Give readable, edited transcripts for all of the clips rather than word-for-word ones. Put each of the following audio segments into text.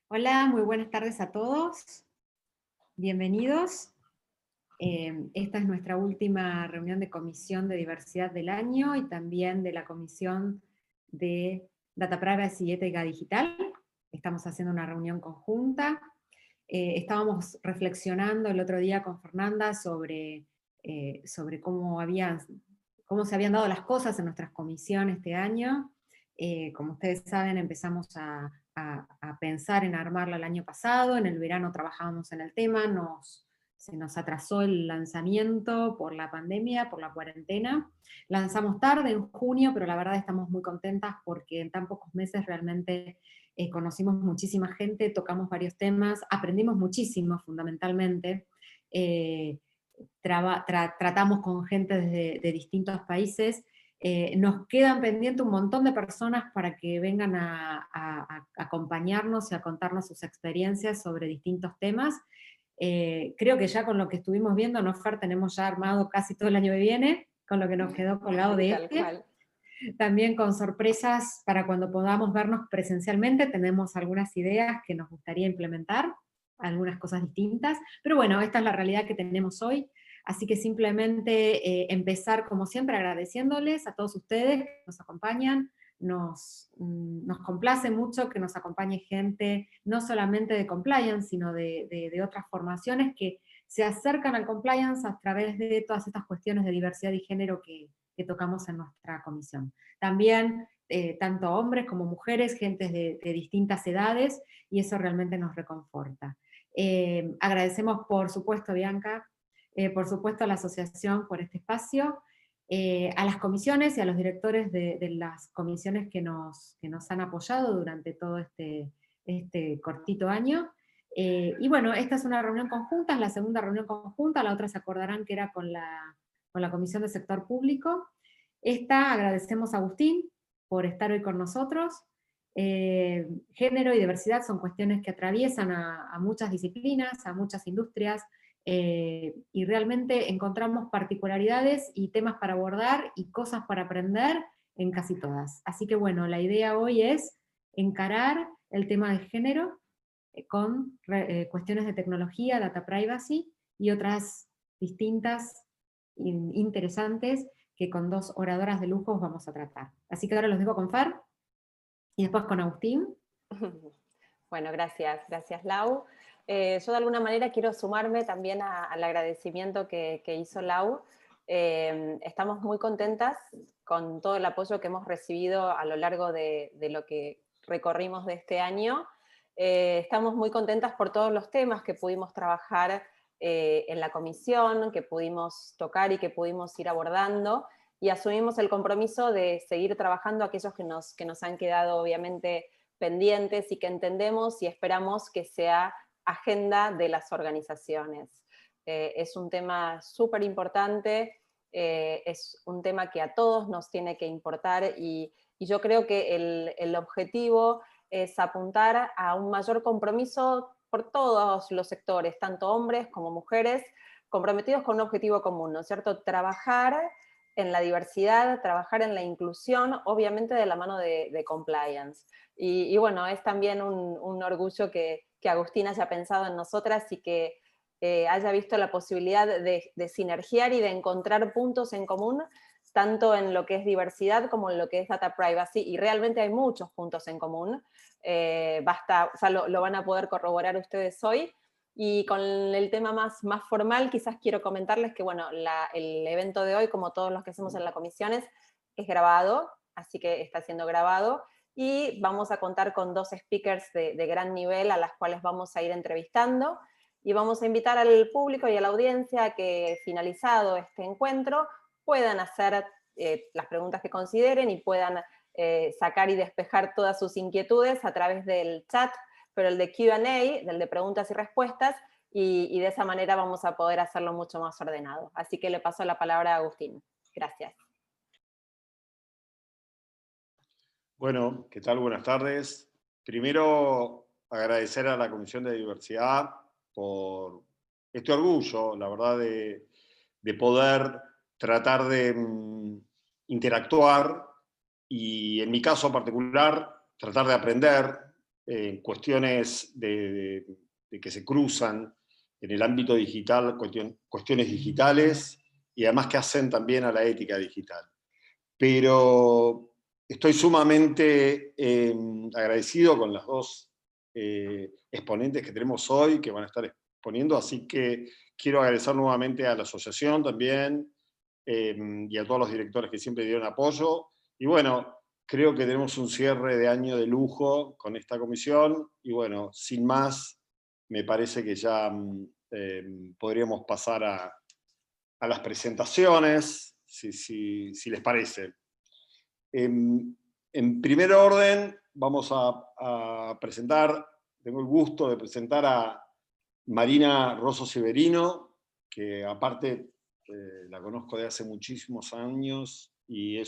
Hola, muy buenas tardes a todos. Bienvenidos. Esta es nuestra última reunión de comisión de diversidad del año y también de la comisión de Data Privacy y Ética Digital. Estamos haciendo una reunión conjunta. Estábamos reflexionando el otro día con Fernanda sobre cómo se habían dado las cosas en nuestras comisiones este año. Como ustedes saben, empezamos a pensar en armarla el año pasado, en el verano trabajábamos en el tema, se nos atrasó el lanzamiento por la pandemia, por la cuarentena. Lanzamos tarde, en junio, pero la verdad estamos muy contentas porque en tan pocos meses realmente conocimos muchísima gente, tocamos varios temas, aprendimos muchísimo fundamentalmente. Eh, Tratamos con gente de distintos países. Nos quedan pendientes un montón de personas para que vengan a acompañarnos y a contarnos sus experiencias sobre distintos temas. Creo que ya con lo que estuvimos viendo, ¿no, Fer? Tenemos ya armado casi todo el año que viene, con lo que nos quedó colgado Sí, de tal este. cual. También con sorpresas para cuando podamos vernos presencialmente, tenemos algunas ideas que nos gustaría implementar, algunas cosas distintas, pero bueno, esta es la realidad que tenemos hoy, así que simplemente empezar como siempre agradeciéndoles a todos ustedes que nos acompañan, nos complace mucho que nos acompañe gente no solamente de compliance, sino de otras formaciones que se acercan al compliance a través de todas estas cuestiones de diversidad y género que tocamos en nuestra comisión. También tanto hombres como mujeres, gentes de distintas edades, y eso realmente nos reconforta. Agradecemos, por supuesto, Bianca, por supuesto a la asociación por este espacio, a las comisiones y a los directores de las comisiones que nos han apoyado durante todo este cortito año. Y bueno, esta es una reunión conjunta, es la segunda reunión conjunta, la otra se acordarán que era con la Comisión de Sector Público. Esta agradecemos a Agustín por estar hoy con nosotros. Género y diversidad son cuestiones que atraviesan a muchas disciplinas, a muchas industrias, y realmente encontramos particularidades y temas para abordar y cosas para aprender en casi todas. Así que bueno, la idea hoy es encarar el tema de género con cuestiones de tecnología, data privacy y otras distintas, interesantes, que con dos oradoras de lujo vamos a tratar. Así que ahora los dejo con Fer y después con Agustín. Bueno, gracias Lau. Yo de alguna manera quiero sumarme también al agradecimiento que hizo Lau. Estamos muy contentas con todo el apoyo que hemos recibido a lo largo de lo que recorrimos de este año. Estamos muy contentas por todos los temas que pudimos trabajar en la comisión, que pudimos tocar y que pudimos ir abordando, y asumimos el compromiso de seguir trabajando aquellos que nos han quedado obviamente pendientes y que entendemos y esperamos que sea agenda de las organizaciones. Es un tema súper importante, es un tema que a todos nos tiene que importar, y yo creo que el objetivo es apuntar a un mayor compromiso por todos los sectores, tanto hombres como mujeres, comprometidos con un objetivo común, ¿no es cierto? Trabajar en la diversidad, trabajar en la inclusión, obviamente de la mano de compliance. Y bueno, es también un orgullo que Agustín haya pensado en nosotras y que haya visto la posibilidad de sinergiar y de encontrar puntos en común, tanto en lo que es diversidad como en lo que es data privacy, y realmente hay muchos puntos en común. O sea, lo van a poder corroborar ustedes hoy. Y con el tema más formal, quizás quiero comentarles que, bueno, el evento de hoy, como todos los que hacemos en las comisiones, es grabado, así que está siendo grabado, y vamos a contar con dos speakers de gran nivel a las cuales vamos a ir entrevistando, y vamos a invitar al público y a la audiencia a que, finalizado este encuentro, puedan hacer las preguntas que consideren y puedan sacar y despejar todas sus inquietudes a través del chat, pero el de Q&A, del de preguntas y respuestas, y de esa manera vamos a poder hacerlo mucho más ordenado. Así que le paso la palabra a Agustín. Gracias. Bueno, ¿qué tal? Buenas tardes. Primero, agradecer a la Comisión de Diversidad por este orgullo, la verdad, de poder tratar de interactuar y, en mi caso particular, tratar de aprender cuestiones de que se cruzan en el ámbito digital, cuestiones digitales, y además que hacen también a la ética digital. Pero estoy sumamente agradecido con las dos exponentes que tenemos hoy, que van a estar exponiendo, así que quiero agradecer nuevamente a la asociación también, y a todos los directores que siempre dieron apoyo, y bueno, creo que tenemos un cierre de año de lujo con esta comisión, y bueno, sin más, me parece que ya podríamos pasar a las presentaciones, si les parece. En primer orden, vamos a presentar, tengo el gusto de presentar a Marina Rosso Severino, que aparte la conozco de hace muchísimos años y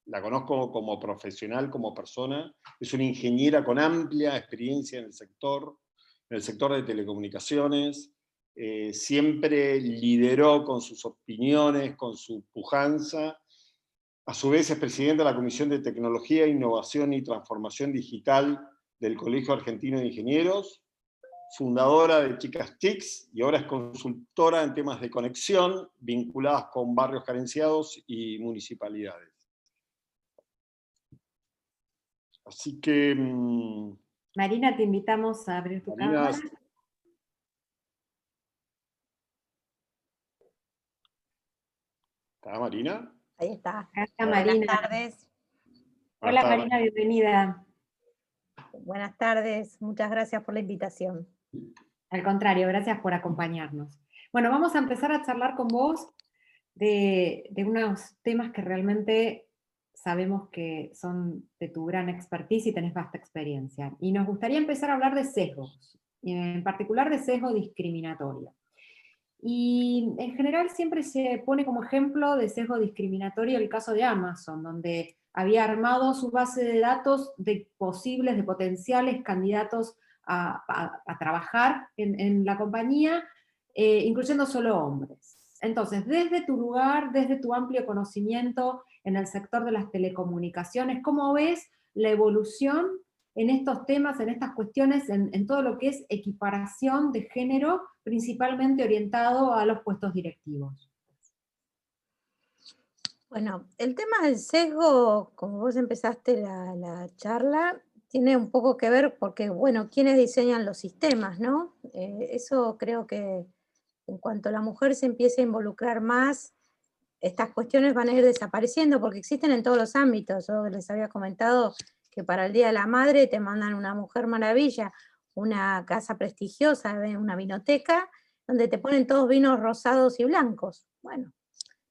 la conozco como profesional, como persona. Es una ingeniera con amplia experiencia en el sector de telecomunicaciones. Siempre lideró con sus opiniones, con su pujanza. A su vez es presidenta de la Comisión de Tecnología, Innovación y Transformación Digital del Colegio Argentino de Ingenieros, fundadora de Chicas TICs y ahora es consultora en temas de conexión vinculadas con barrios carenciados y municipalidades. Así que... Marina, te invitamos a abrir tu cámara. ¿Está Marina? Ahí está. Acá está Marina. Buenas tardes. Hola Marina, bienvenida. Buenas tardes, muchas gracias por la invitación. Al contrario, gracias por acompañarnos. Bueno, vamos a empezar a charlar con vos de unos temas que realmente sabemos que son de tu gran expertise y tenés vasta experiencia. Y nos gustaría empezar a hablar de sesgos, en particular de sesgo discriminatorio. Y en general siempre se pone como ejemplo de sesgo discriminatorio el caso de Amazon, donde había armado su base de datos de posibles, de potenciales candidatos a trabajar en la compañía, incluyendo solo hombres. Entonces, desde tu lugar, desde tu amplio conocimiento en el sector de las telecomunicaciones, ¿cómo ves la evolución en estos temas, en estas cuestiones, en todo lo que es equiparación de género, principalmente orientado a los puestos directivos? Bueno, el tema del sesgo, como vos empezaste la charla, tiene un poco que ver porque, bueno, ¿quiénes diseñan los sistemas, no? Eso creo que en cuanto la mujer se empiece a involucrar más, estas cuestiones van a ir desapareciendo porque existen en todos los ámbitos. Yo les había comentado que para el Día de la Madre te mandan una Mujer Maravilla, una casa prestigiosa, una vinoteca, donde te ponen todos vinos rosados y blancos. Bueno,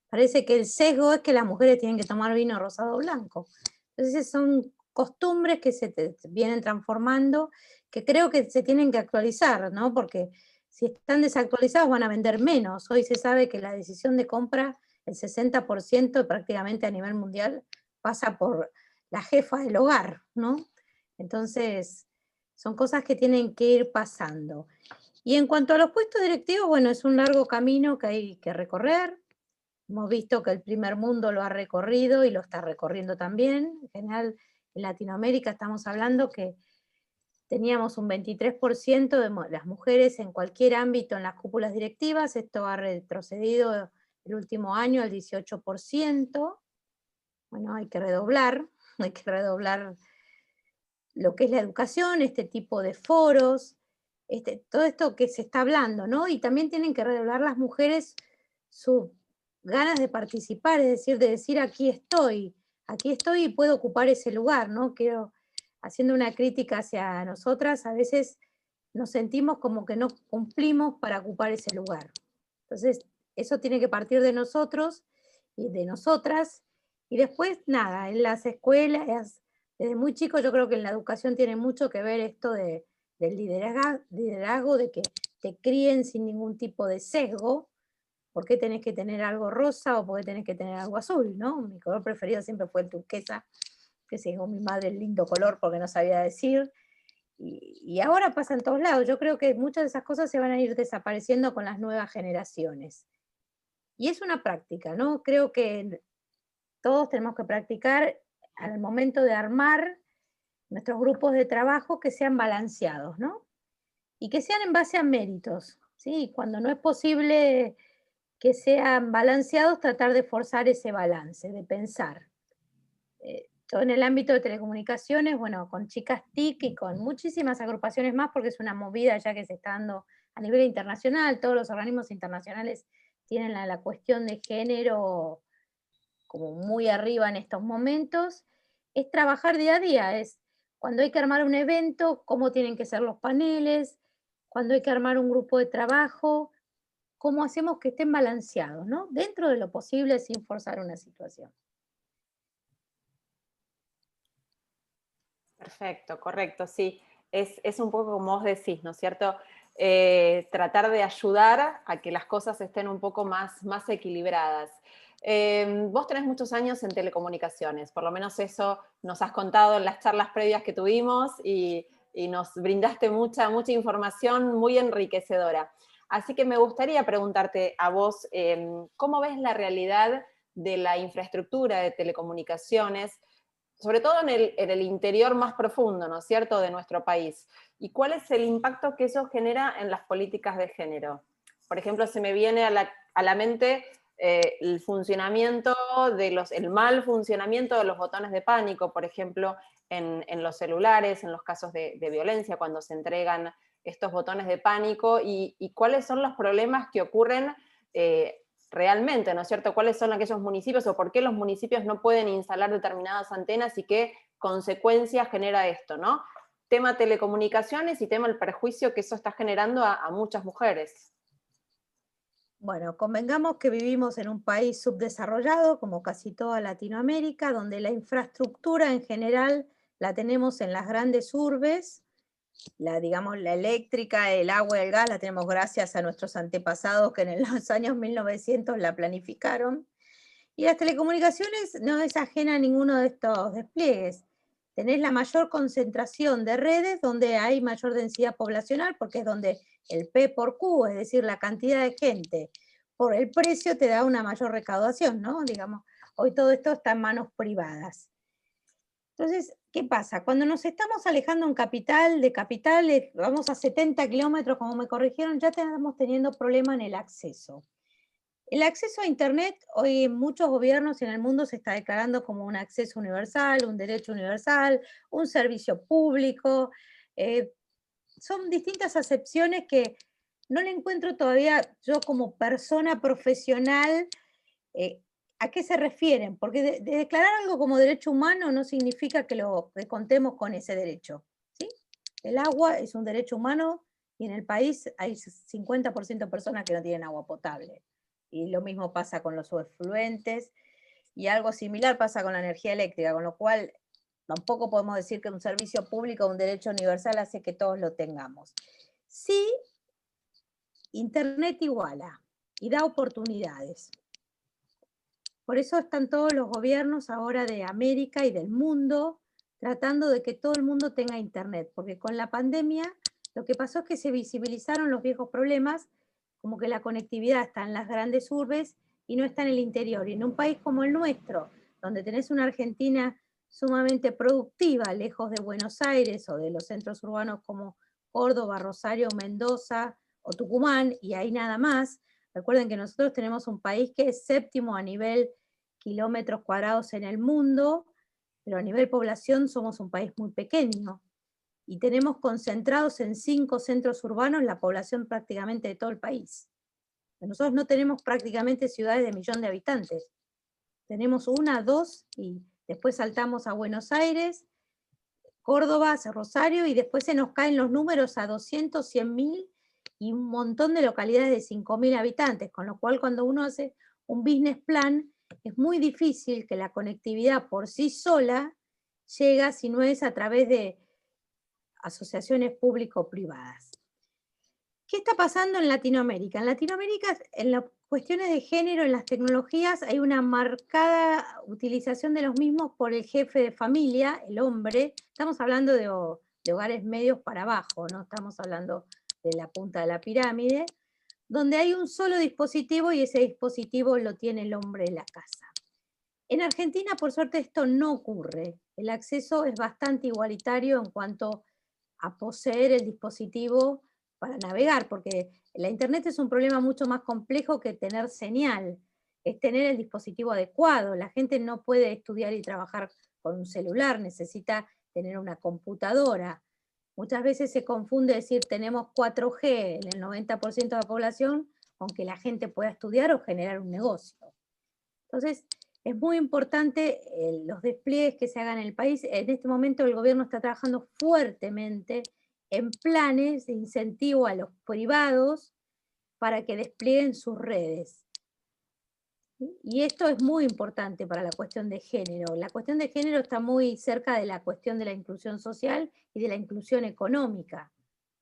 parece que el sesgo es que las mujeres tienen que tomar vino rosado o blanco. Entonces son costumbres que se vienen transformando, que creo que se tienen que actualizar, ¿no? Porque si están desactualizados van a vender menos. Hoy se sabe que la decisión de compra, el 60% prácticamente a nivel mundial, pasa por la jefa del hogar, ¿no? Entonces, son cosas que tienen que ir pasando. Y en cuanto a los puestos directivos, bueno, es un largo camino que hay que recorrer. Hemos visto que el primer mundo lo ha recorrido y lo está recorriendo también. En general, en Latinoamérica estamos hablando que teníamos un 23% de las mujeres en cualquier ámbito en las cúpulas directivas. Esto ha retrocedido el último año al 18%. Bueno, hay que redoblar lo que es la educación, este tipo de foros, todo esto que se está hablando, ¿no? Y también tienen que redoblar las mujeres sus ganas de participar, es decir, de decir aquí estoy y puedo ocupar ese lugar, ¿no? Haciendo una crítica hacia nosotras, a veces nos sentimos como que no cumplimos para ocupar ese lugar. Entonces, eso tiene que partir de nosotros y de nosotras, y después, nada, en las escuelas, desde muy chico yo creo que en la educación tiene mucho que ver esto del liderazgo, de que te críen sin ningún tipo de sesgo. ¿Por qué tenés que tener algo rosa o por qué tenés que tener algo azul, no? Mi color preferido siempre fue el turquesa, que se dijo mi madre el lindo color porque no sabía decir. Y ahora pasa en todos lados. Yo creo que muchas de esas cosas se van a ir desapareciendo con las nuevas generaciones. Y es una práctica, ¿no? Creo que todos tenemos que practicar al momento de armar nuestros grupos de trabajo que sean balanceados, ¿no? Y que sean en base a méritos, ¿sí? Cuando no es posible que sean balanceados, tratar de forzar ese balance, de pensar. Yo en el ámbito de telecomunicaciones, bueno, con Chicas TIC y con muchísimas agrupaciones más, porque es una movida ya que se está dando a nivel internacional, todos los organismos internacionales tienen la cuestión de género como muy arriba en estos momentos, es trabajar día a día, es cuando hay que armar un evento, cómo tienen que ser los paneles, cuando hay que armar un grupo de trabajo, cómo hacemos que estén balanceados, ¿no? Dentro de lo posible sin forzar una situación. Perfecto, correcto, sí. Es un poco como vos decís, ¿no es cierto? Tratar de ayudar a que las cosas estén un poco más equilibradas. Vos tenés muchos años en telecomunicaciones, por lo menos eso nos has contado en las charlas previas que tuvimos y nos brindaste mucha información muy enriquecedora. Así que me gustaría preguntarte a vos, ¿cómo ves la realidad de la infraestructura de telecomunicaciones, sobre todo en el interior más profundo, ¿no es cierto?, de nuestro país? ¿Y cuál es el impacto que eso genera en las políticas de género? Por ejemplo, se me viene a la mente el funcionamiento el mal funcionamiento de los botones de pánico, por ejemplo, en los celulares, en los casos de violencia, cuando se entregan estos botones de pánico, y cuáles son los problemas que ocurren realmente, ¿no es cierto? ¿Cuáles son aquellos municipios o por qué los municipios no pueden instalar determinadas antenas y qué consecuencias genera esto, ¿no? Tema telecomunicaciones y tema el perjuicio que eso está generando a muchas mujeres. Bueno, convengamos que vivimos en un país subdesarrollado, como casi toda Latinoamérica, donde la infraestructura en general la tenemos en las grandes urbes, digamos, la eléctrica, el agua y el gas la tenemos gracias a nuestros antepasados que en los años 1900 la planificaron. Y las telecomunicaciones no es ajena a ninguno de estos despliegues. Tenés la mayor concentración de redes donde hay mayor densidad poblacional, porque es donde el P por Q, es decir, la cantidad de gente, por el precio te da una mayor recaudación, ¿no? Digamos, hoy todo esto está en manos privadas. Entonces, ¿qué pasa? Cuando nos estamos alejando de capitales, vamos a 70 kilómetros, como me corrigieron, ya estamos teniendo problema en el acceso. El acceso a Internet, hoy en muchos gobiernos en el mundo se está declarando como un acceso universal, un derecho universal, un servicio público. Son distintas acepciones que no le encuentro todavía yo como persona profesional a qué se refieren, porque de declarar algo como derecho humano no significa que contemos con ese derecho, ¿sí? El agua es un derecho humano y en el país hay 50% de personas que no tienen agua potable. Y lo mismo pasa con los efluentes, y algo similar pasa con la energía eléctrica, con lo cual tampoco podemos decir que un servicio público o un derecho universal hace que todos lo tengamos. Sí, Internet iguala y da oportunidades. Por eso están todos los gobiernos ahora de América y del mundo tratando de que todo el mundo tenga Internet, porque con la pandemia lo que pasó es que se visibilizaron los viejos problemas, como que la conectividad está en las grandes urbes y no está en el interior. Y en un país como el nuestro, donde tenés una Argentina sumamente productiva, lejos de Buenos Aires o de los centros urbanos como Córdoba, Rosario, Mendoza o Tucumán, y ahí nada más. Recuerden que nosotros tenemos un país que es séptimo a nivel kilómetros cuadrados en el mundo, pero a nivel población somos un país muy pequeño y tenemos concentrados en 5 centros urbanos la población prácticamente de todo el país. Nosotros no tenemos prácticamente ciudades de 1.000.000 de habitantes. Tenemos 1, 2 y después saltamos a Buenos Aires, Córdoba, Rosario, y después se nos caen los números a 200, 100.000 y un montón de localidades de 5.000 habitantes, con lo cual cuando uno hace un business plan, es muy difícil que la conectividad por sí sola llegue si no es a través de asociaciones público-privadas. ¿Qué está pasando en Latinoamérica? En Latinoamérica, en las cuestiones de género, en las tecnologías, hay una marcada utilización de los mismos por el jefe de familia, el hombre. Estamos hablando de hogares medios para abajo, no estamos hablando de la punta de la pirámide, donde hay un solo dispositivo y ese dispositivo lo tiene el hombre en la casa. En Argentina, por suerte, esto no ocurre. el acceso es bastante igualitario en cuanto a poseer el dispositivo para navegar, porque la Internet es un problema mucho más complejo que tener señal, es tener el dispositivo adecuado. La gente no puede estudiar y trabajar con un celular, necesita tener una computadora. Muchas veces se confunde decir tenemos 4G en el 90% de la población, aunque la gente pueda estudiar o generar un negocio. Entonces, es muy importante los despliegues que se hagan en el país. En este momento el gobierno está trabajando fuertemente en planes de incentivo a los privados para que desplieguen sus redes. Y esto es muy importante para la cuestión de género. La cuestión de género está muy cerca de la cuestión de la inclusión social y de la inclusión económica.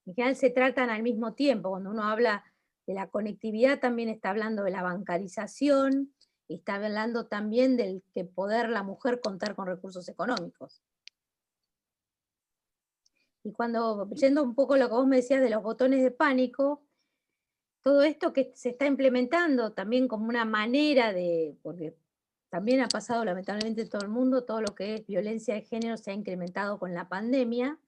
En general se tratan al mismo tiempo. Cuando uno habla de la conectividad, también está hablando de la bancarización, y está hablando también del que poder la mujer contar con recursos económicos. Y cuando, yendo un poco a lo que vos me decías de los botones de pánico, todo esto que se está implementando también como una manera de, porque también ha pasado lamentablemente en todo el mundo, todo lo que es violencia de género se ha incrementado con la pandemia.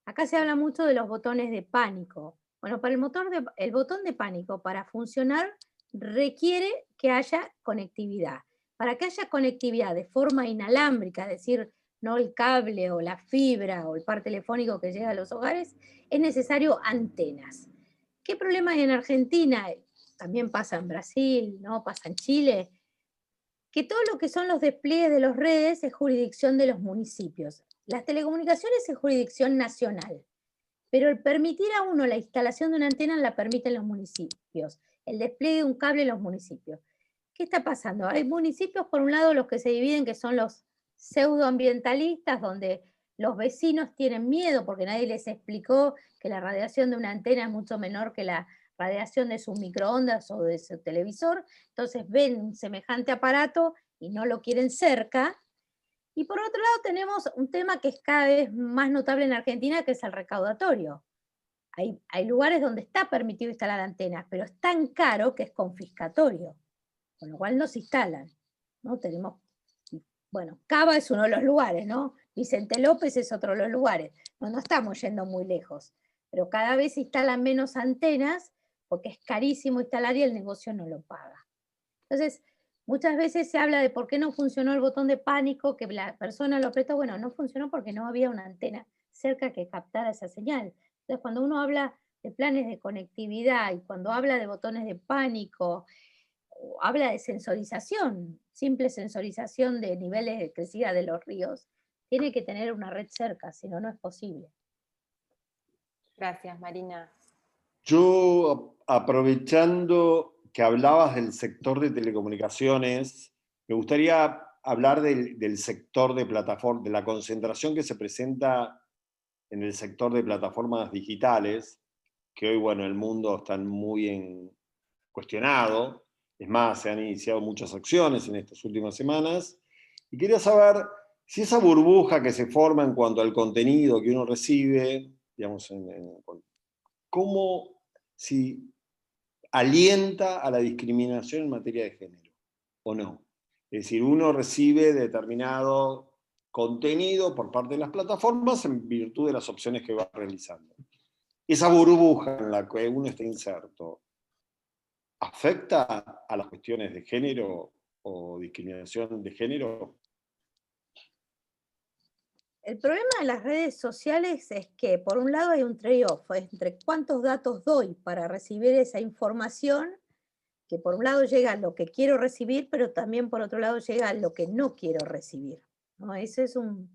Acá se habla mucho de los botones de pánico. Bueno, para el botón de pánico, para funcionar, requiere que haya conectividad. Para que haya conectividad de forma inalámbrica, es decir, no el cable o la fibra o el par telefónico que llega a los hogares, es necesario antenas. ¿Qué problema hay en Argentina? También pasa en Brasil, ¿no? Pasa en Chile, que todo lo que son los despliegues de las redes es jurisdicción de los municipios. Las telecomunicaciones es jurisdicción nacional, pero el permitir a uno la instalación de una antena la permiten los municipios, el despliegue de un cable en los municipios. ¿Qué está pasando? Hay municipios, por un lado, los que se dividen, que son los pseudoambientalistas, donde los vecinos tienen miedo porque nadie les explicó que la radiación de una antena es mucho menor que la radiación de sus microondas o de su televisor, entonces ven un semejante aparato y no lo quieren cerca. Y por otro lado tenemos un tema que es cada vez más notable en Argentina, que es el recaudatorio. Hay lugares donde está permitido instalar antenas, pero es tan caro que es confiscatorio, con lo cual no se instalan, ¿no? Tenemos, bueno, Cava es uno de los lugares, ¿no? Vicente López es otro de los lugares. No estamos yendo muy lejos, pero cada vez se instalan menos antenas porque es carísimo instalar y el negocio no lo paga. Entonces, muchas veces se habla de por qué no funcionó el botón de pánico, que la persona lo apretó. Bueno, no funcionó porque no había una antena cerca que captara esa señal. Entonces, cuando uno habla de planes de conectividad y cuando habla de botones de pánico, o habla de sensorización, simple sensorización de niveles de crecida de los ríos, tiene que tener una red cerca, si no, no es posible. Gracias, Marina. Yo, aprovechando que hablabas del sector de telecomunicaciones, me gustaría hablar del sector de plataformas, de la concentración que se presenta en el sector de plataformas digitales, que hoy, bueno, el mundo está muy cuestionado. Es más, se han iniciado muchas acciones en estas últimas semanas. Y quería saber si esa burbuja que se forma en cuanto al contenido que uno recibe, digamos, cómo si alienta a la discriminación en materia de género, o no. Es decir, uno recibe determinado contenido por parte de las plataformas en virtud de las opciones que va realizando. Esa burbuja en la que uno está inserto, ¿afecta a las cuestiones de género o discriminación de género? El problema de las redes sociales es que, por un lado, hay un trade-off entre cuántos datos doy para recibir esa información, que por un lado llega a lo que quiero recibir, pero también por otro lado llega a lo que no quiero recibir, ¿no? Ese es un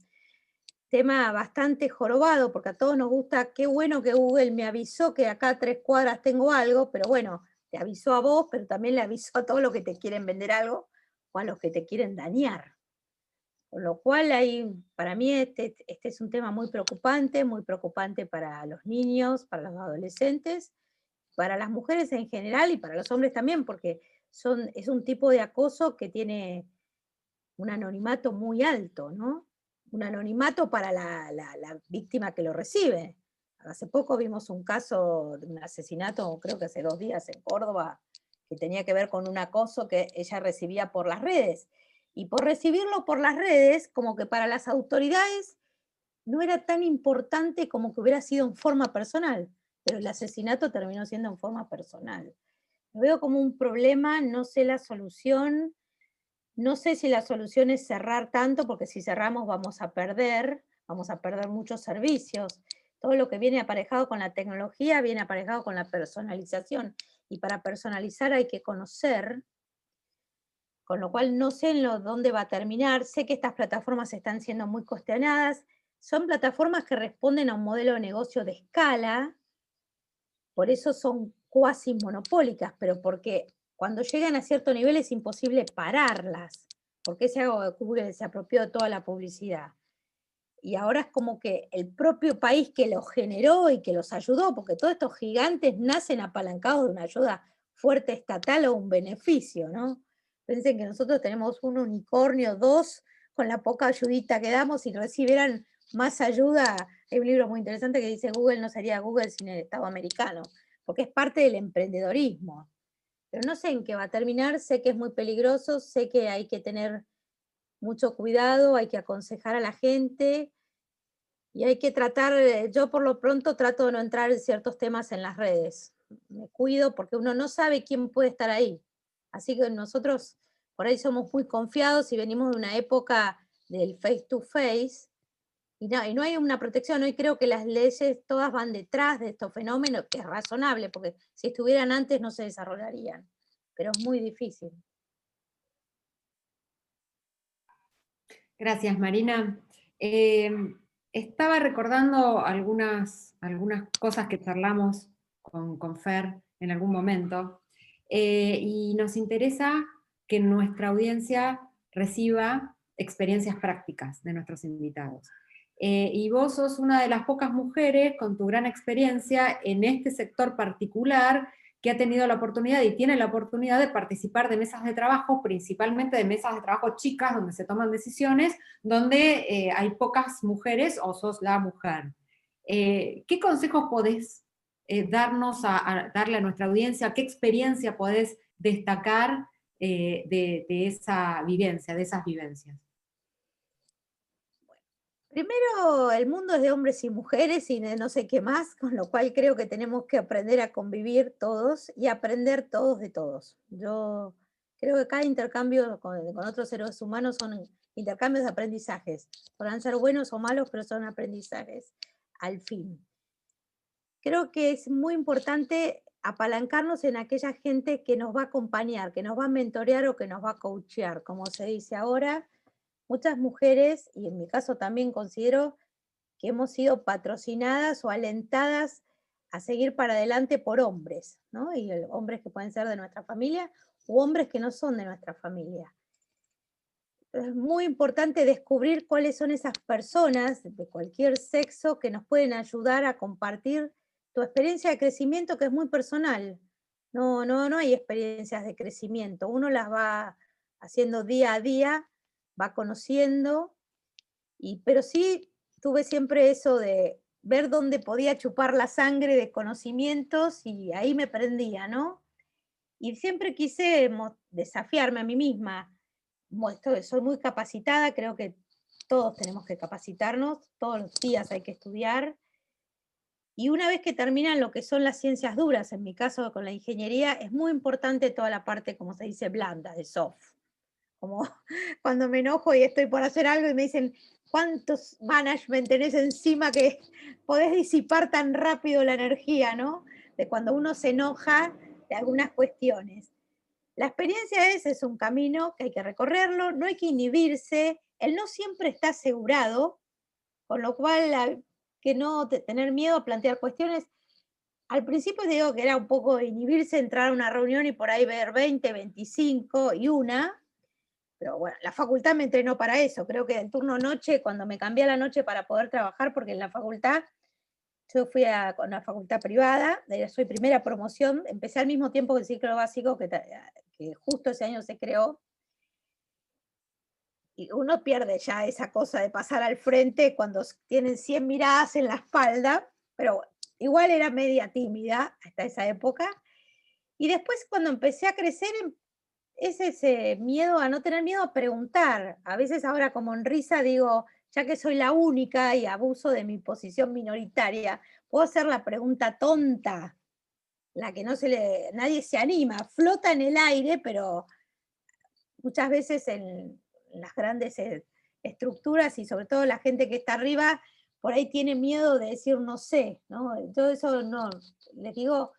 tema bastante jorobado, porque a todos nos gusta, qué bueno que Google me avisó que acá a 3 cuadras tengo algo, pero bueno, te avisó a vos, pero también le avisó a todos los que te quieren vender algo o a los que te quieren dañar. Con lo cual, para mí este es un tema muy preocupante para los niños, para los adolescentes, para las mujeres en general y para los hombres también, porque es un tipo de acoso que tiene un anonimato muy alto, ¿no? Un anonimato para la víctima que lo recibe. Hace poco vimos un caso de un asesinato, creo que hace 2 días en Córdoba, que tenía que ver con un acoso que ella recibía por las redes. Y por recibirlo por las redes, como que para las autoridades no era tan importante como que hubiera sido en forma personal, pero el asesinato terminó siendo en forma personal. Lo veo como un problema, no sé la solución, no sé si la solución es cerrar tanto, porque si cerramos vamos a perder muchos servicios. Todo lo que viene aparejado con la tecnología viene aparejado con la personalización, y para personalizar hay que conocer, con lo cual no sé dónde va a terminar. Sé que estas plataformas están siendo muy cuestionadas. Son plataformas que responden a un modelo de negocio de escala, por eso son cuasi monopólicas, pero porque cuando llegan a cierto nivel es imposible pararlas, porque Google se apropió de toda la publicidad. Y ahora es como que el propio país que los generó y que los ayudó, porque todos estos gigantes nacen apalancados de una ayuda fuerte estatal o un beneficio, ¿no? Piensen que nosotros tenemos un unicornio, dos, con la poca ayudita que damos. Si recibieran más ayuda, hay un libro muy interesante que dice Google no sería Google sin el Estado americano, porque es parte del emprendedorismo. Pero no sé en qué va a terminar, sé que es muy peligroso, sé que hay que tener mucho cuidado, hay que aconsejar a la gente y hay que tratar, yo por lo pronto trato de no entrar en ciertos temas en las redes. Me cuido porque uno no sabe quién puede estar ahí. Así que nosotros por ahí somos muy confiados y venimos de una época del face to face y no hay una protección. Hoy creo que las leyes todas van detrás de estos fenómenos, que es razonable, porque si estuvieran antes no se desarrollarían. Pero es muy difícil. Gracias, Marina. Estaba recordando algunas cosas que charlamos con Fer en algún momento, y nos interesa que nuestra audiencia reciba experiencias prácticas de nuestros invitados. Y vos sos una de las pocas mujeres con tu gran experiencia en este sector particular que ha tenido la oportunidad y tiene la oportunidad de participar de mesas de trabajo, principalmente de mesas de trabajo chicas, donde se toman decisiones, donde hay pocas mujeres o sos la mujer. ¿Qué consejos podés darle a nuestra audiencia? ¿Qué experiencia podés destacar de esa vivencia, de esas vivencias? Primero, el mundo es de hombres y mujeres y de no sé qué más, con lo cual creo que tenemos que aprender a convivir todos y aprender todos de todos. Yo creo que cada intercambio con otros seres humanos son intercambios de aprendizajes. Podrán ser buenos o malos, pero son aprendizajes al fin. Creo que es muy importante apalancarnos en aquella gente que nos va a acompañar, que nos va a mentorear o que nos va a coachear, como se dice ahora. Muchas mujeres, y en mi caso también considero que hemos sido patrocinadas o alentadas a seguir para adelante por hombres, ¿no? Y hombres que pueden ser de nuestra familia u hombres que no son de nuestra familia. Es muy importante descubrir cuáles son esas personas de cualquier sexo que nos pueden ayudar a compartir tu experiencia de crecimiento, que es muy personal. No hay experiencias de crecimiento. Uno las va haciendo día a día, va conociendo, pero sí tuve siempre eso de ver dónde podía chupar la sangre de conocimientos y ahí me prendía, ¿no? Y siempre quise desafiarme a mí misma. Soy muy capacitada, creo que todos tenemos que capacitarnos, todos los días hay que estudiar. Y una vez que terminan lo que son las ciencias duras, en mi caso con la ingeniería, es muy importante toda la parte, como se dice, blanda, de soft. Como cuando me enojo y estoy por hacer algo y me dicen, ¿cuántos management tenés encima que podés disipar tan rápido la energía, ¿no? De cuando uno se enoja de algunas cuestiones. La experiencia es un camino que hay que recorrerlo, no hay que inhibirse, el no siempre está asegurado, con lo cual hay que no tener miedo a plantear cuestiones. Al principio te digo que era un poco inhibirse, entrar a una reunión y por ahí ver 20, 25 y una, pero bueno, la facultad me entrenó para eso. Creo que el turno noche, cuando me cambié a la noche para poder trabajar, porque en la facultad, yo fui a una facultad privada, soy primera promoción, empecé al mismo tiempo que el ciclo básico, que justo ese año se creó, y uno pierde ya esa cosa de pasar al frente cuando tienen 100 miradas en la espalda, pero bueno, igual era media tímida hasta esa época. Y después cuando empecé a crecer, es ese miedo a no tener miedo a preguntar. A veces ahora como en risa digo, ya que soy la única y abuso de mi posición minoritaria, puedo hacer la pregunta tonta, la que nadie se anima, flota en el aire, pero muchas veces en las grandes estructuras y sobre todo la gente que está arriba, por ahí tiene miedo de decir no sé, ¿no? Todo eso no, les digo,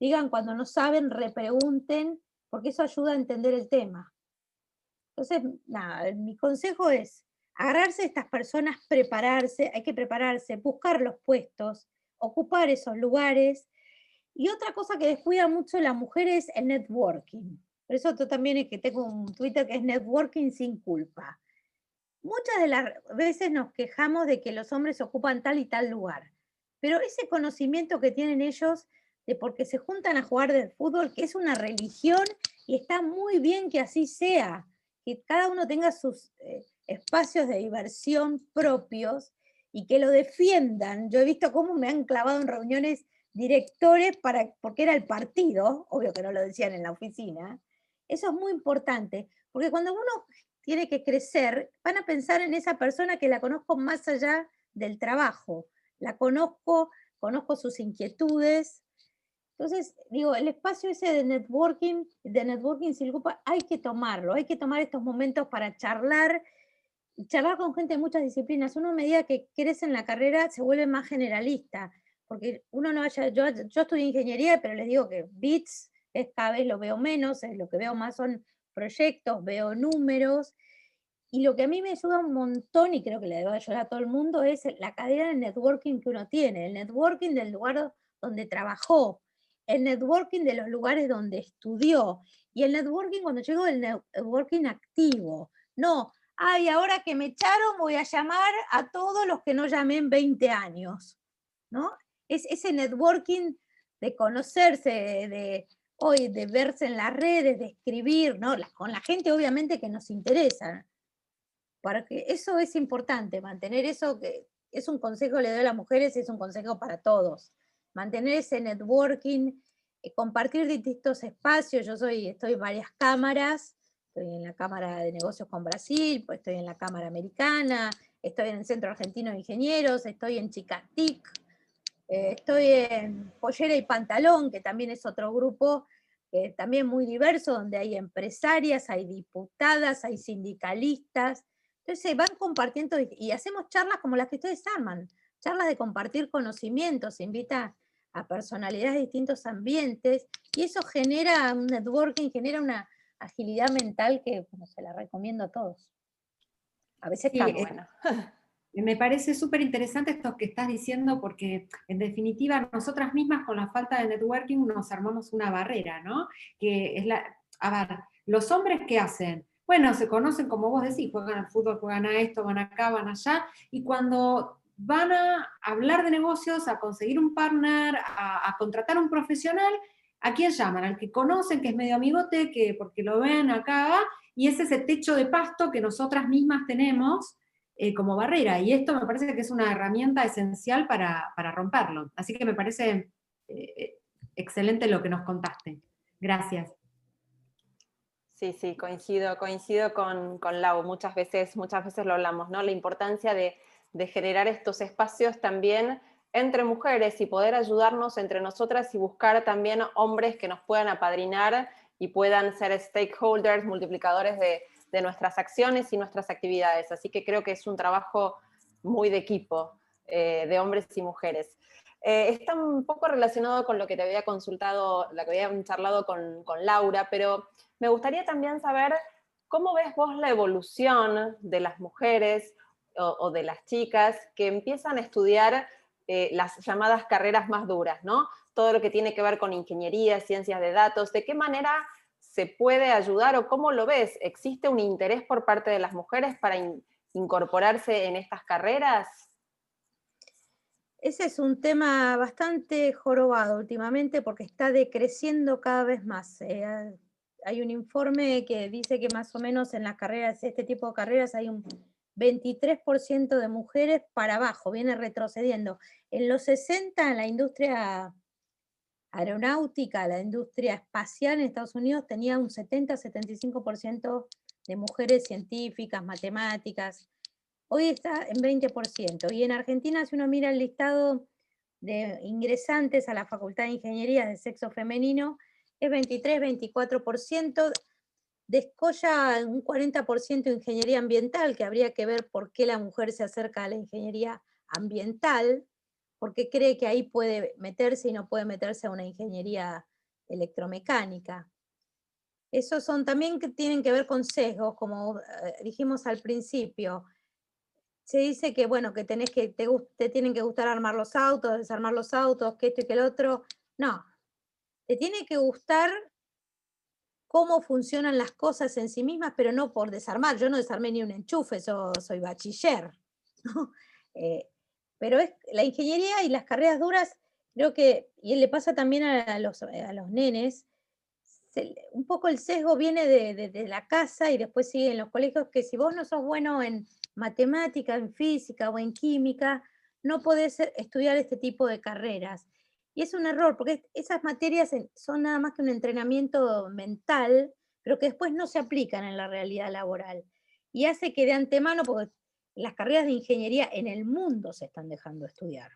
digan cuando no saben, repregunten, porque eso ayuda a entender el tema. Entonces, nada, mi consejo es agarrarse a estas personas, prepararse, hay que prepararse, buscar los puestos, ocupar esos lugares. Y otra cosa que descuida mucho la mujer es el networking. Por eso tú también es que tengo un Twitter que es networking sin culpa. Muchas de las veces nos quejamos de que los hombres ocupan tal y tal lugar, pero ese conocimiento que tienen ellos de porque se juntan a jugar del fútbol, que es una religión y está muy bien que así sea, que cada uno tenga sus espacios de diversión propios y que lo defiendan. Yo he visto cómo me han clavado en reuniones directores porque era el partido, obvio que no lo decían en la oficina. Eso es muy importante, porque cuando uno tiene que crecer, van a pensar en esa persona que la conozco más allá del trabajo. La conozco, conozco sus inquietudes. Entonces, digo, el espacio ese de networking sin culpa, hay que tomarlo, hay que tomar estos momentos para charlar, y charlar con gente de muchas disciplinas. Uno a medida que crece en la carrera se vuelve más generalista, porque uno no vaya, yo estudié ingeniería, pero les digo que bits cada vez lo veo menos, lo que veo más son proyectos, veo números, y lo que a mí me ayuda un montón, y creo que le debe ayudar a todo el mundo, es la cadena de networking que uno tiene, el networking del lugar donde trabajó, el networking de los lugares donde estudió, y el networking cuando llego del networking activo. No, ay, ahora que me echaron voy a llamar a todos los que no llamé en 20 años, ¿no? Es ese networking de conocerse, hoy de verse en las redes, de escribir, ¿no? Con la gente obviamente que nos interesa, porque eso es importante, mantener eso, que es un consejo que le doy a las mujeres, es un consejo para todos, mantener ese networking, compartir distintos espacios. Estoy en varias cámaras, estoy en la Cámara de Negocios con Brasil, pues estoy en la Cámara Americana, estoy en el Centro Argentino de Ingenieros, estoy en Chicatic, estoy en Pollera y Pantalón, que también es otro grupo también muy diverso, donde hay empresarias, hay diputadas, hay sindicalistas. Entonces se van compartiendo y hacemos charlas como las que ustedes arman, charlas de compartir conocimientos, se invita a personalidades de distintos ambientes, y eso genera un networking, genera una agilidad mental que bueno, se la recomiendo a todos. A veces Sí, está bueno. me parece súper interesante esto que estás diciendo, porque en definitiva nosotras mismas con la falta de networking nos armamos una barrera, ¿no? Que es a ver, los hombres ¿qué hacen? Bueno, se conocen como vos decís, juegan al fútbol, juegan a esto, van acá, van allá, y cuando van a hablar de negocios, a conseguir un partner, a contratar un profesional, ¿a quién llaman? Al que conocen, que es medio amigote, que porque lo ven acá, y es ese techo de pasto que nosotras mismas tenemos como barrera, y esto me parece que es una herramienta esencial para romperlo. Así que me parece excelente lo que nos contaste. Gracias. Sí, sí, coincido con Lau, muchas veces lo hablamos, ¿no? La importancia de generar estos espacios también entre mujeres y poder ayudarnos entre nosotras y buscar también hombres que nos puedan apadrinar y puedan ser stakeholders, multiplicadores de nuestras acciones y nuestras actividades. Así que creo que es un trabajo muy de equipo, de hombres y mujeres. Está un poco relacionado con lo que te había consultado, lo que había charlado con Laura, pero me gustaría también saber cómo ves vos la evolución de las mujeres o de las chicas que empiezan a estudiar las llamadas carreras más duras, ¿no? Todo lo que tiene que ver con ingeniería, ciencias de datos, ¿de qué manera se puede ayudar o cómo lo ves? ¿Existe un interés por parte de las mujeres para incorporarse en estas carreras? Ese es un tema bastante jorobado últimamente porque está decreciendo cada vez más. Hay un informe que dice que más o menos en las carreras, este tipo de carreras, hay un 23% de mujeres para abajo, viene retrocediendo. En los 60, en la industria aeronáutica, la industria espacial en Estados Unidos tenía un 70-75% de mujeres científicas, matemáticas. Hoy está en 20%. Y en Argentina, si uno mira el listado de ingresantes a la Facultad de Ingeniería de sexo femenino, es 23-24%, descolla un 40% de ingeniería ambiental, que habría que ver por qué la mujer se acerca a la ingeniería ambiental, porque cree que ahí puede meterse y no puede meterse a una ingeniería electromecánica. Esos son también que tienen que ver con sesgos, como dijimos al principio. Se dice que, bueno, que te tienen que gustar armar los autos, desarmar los autos, que esto y que el otro. No, te tiene que gustar cómo funcionan las cosas en sí mismas, pero no por desarmar. Yo no desarmé ni un enchufe, soy bachiller, ¿no? Pero la ingeniería y las carreras duras, creo que, y le pasa también a los nenes, un poco el sesgo viene de la casa y después sigue en los colegios, que si vos no sos bueno en matemática, en física o en química, no podés estudiar este tipo de carreras. Y es un error, porque esas materias son nada más que un entrenamiento mental, pero que después no se aplican en la realidad laboral. Y hace que de antemano, porque las carreras de ingeniería en el mundo se están dejando estudiar.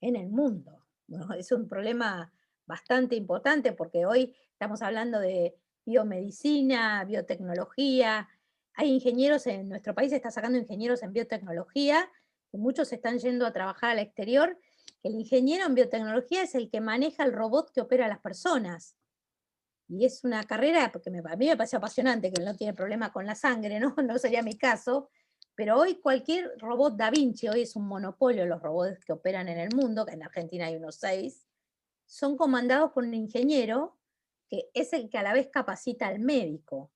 En el mundo. Bueno, es un problema bastante importante porque hoy estamos hablando de biomedicina, biotecnología. Hay ingenieros en nuestro país, se está sacando ingenieros en biotecnología, y muchos están yendo a trabajar al exterior. El ingeniero en biotecnología es el que maneja el robot que opera a las personas. Y es una carrera, porque a mí me parece apasionante, que no tiene problema con la sangre, ¿no? No sería mi caso, pero hoy cualquier robot Da Vinci, hoy es un monopolio los robots que operan en el mundo, que en Argentina hay unos 6, son comandados por un ingeniero que es el que a la vez capacita al médico.